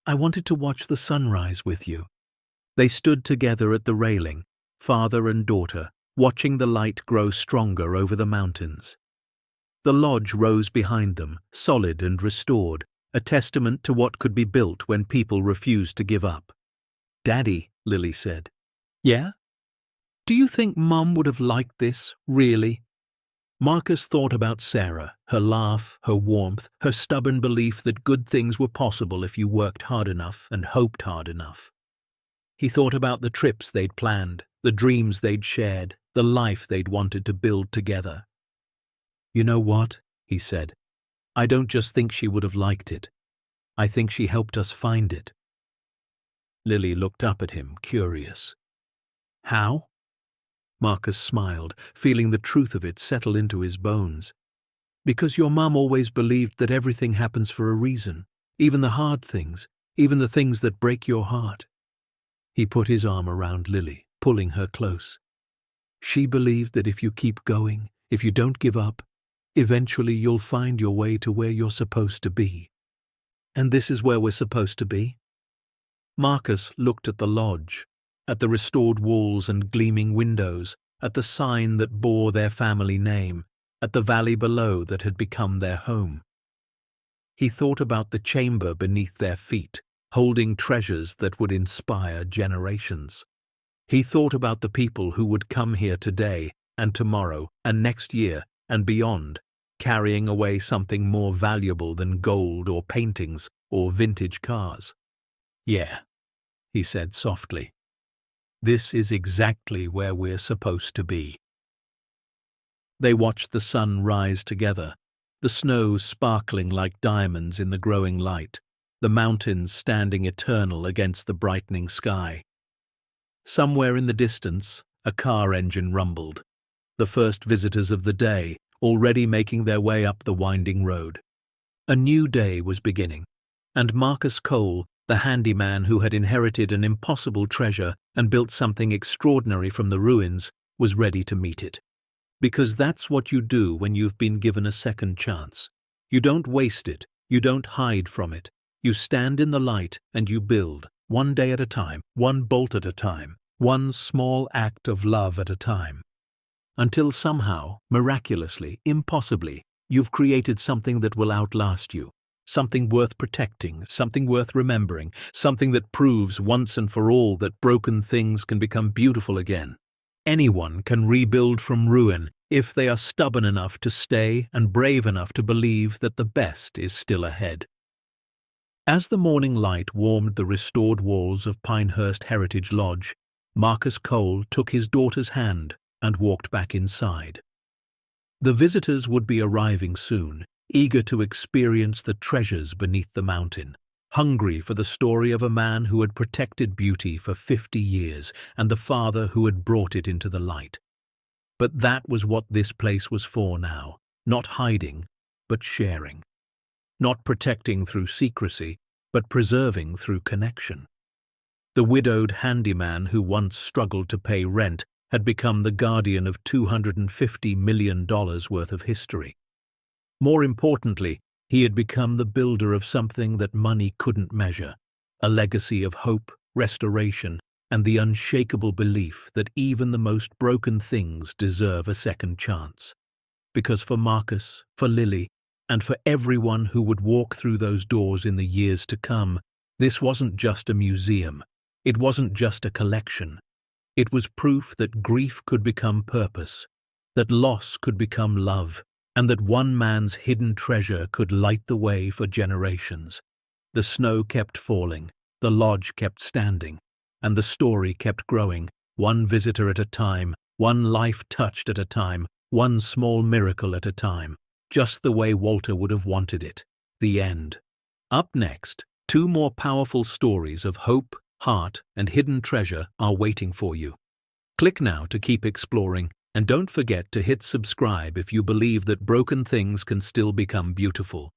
"I wanted to watch the sunrise with you." They stood together at the railing, father and daughter, watching the light grow stronger over the mountains. The lodge rose behind them, solid and restored, a testament to what could be built when people refused to give up. "Daddy," Lily said. "Yeah? Do you think Mum would have liked this, really?" Marcus thought about Sarah, her laugh, her warmth, her stubborn belief that good things were possible if you worked hard enough and hoped hard enough. He thought about the trips they'd planned, the dreams they'd shared, the life they'd wanted to build together. "You know what?" he said. "I don't just think she would have liked it. I think she helped us find it." Lily looked up at him, curious. "How?" Marcus smiled, feeling the truth of it settle into his bones. "Because your mum always believed that everything happens for a reason, even the hard things, even the things that break your heart." He put his arm around Lily, pulling her close. "She believed that if you keep going, if you don't give up, eventually you'll find your way to where you're supposed to be. And this is where we're supposed to be?" Marcus looked at the lodge, at the restored walls and gleaming windows, at the sign that bore their family name, at the valley below that had become their home. He thought about the chamber beneath their feet, holding treasures that would inspire generations. He thought about the people who would come here today and tomorrow and next year and beyond, carrying away something more valuable than gold or paintings or vintage cars. "Yeah," he said softly. "This is exactly where we're supposed to be." They watched the sun rise together, the snow sparkling like diamonds in the growing light, the mountains standing eternal against the brightening sky. Somewhere in the distance, a car engine rumbled, the first visitors of the day already making their way up the winding road. A new day was beginning, and Marcus Cole, the handyman who had inherited an impossible treasure and built something extraordinary from the ruins, was ready to meet it. Because that's what you do when you've been given a second chance. You don't waste it, you don't hide from it. You stand in the light and you build, one day at a time, one bolt at a time, one small act of love at a time. Until somehow, miraculously, impossibly, you've created something that will outlast you. Something worth protecting, something worth remembering, something that proves once and for all that broken things can become beautiful again. Anyone can rebuild from ruin if they are stubborn enough to stay and brave enough to believe that the best is still ahead. As the morning light warmed the restored walls of Pinehurst Heritage Lodge, Marcus Cole took his daughter's hand and walked back inside. The visitors would be arriving soon, eager to experience the treasures beneath the mountain, hungry for the story of a man who had protected beauty for 50 years and the father who had brought it into the light. But that was what this place was for now, not hiding, but sharing. Not protecting through secrecy, but preserving through connection. The widowed handyman who once struggled to pay rent had become the guardian of $250 million worth of history. More importantly, he had become the builder of something that money couldn't measure, a legacy of hope, restoration, and the unshakable belief that even the most broken things deserve a second chance. Because for Marcus, for Lily, and for everyone who would walk through those doors in the years to come, this wasn't just a museum. It wasn't just a collection. It was proof that grief could become purpose, that loss could become love, and that one man's hidden treasure could light the way for generations. The snow kept falling, the lodge kept standing, and the story kept growing, one visitor at a time, one life touched at a time, one small miracle at a time, just the way Walter would have wanted it. The end. Up next, 2 more powerful stories of hope, heart, and hidden treasure are waiting for you. Click now to keep exploring, and don't forget to hit subscribe if you believe that broken things can still become beautiful.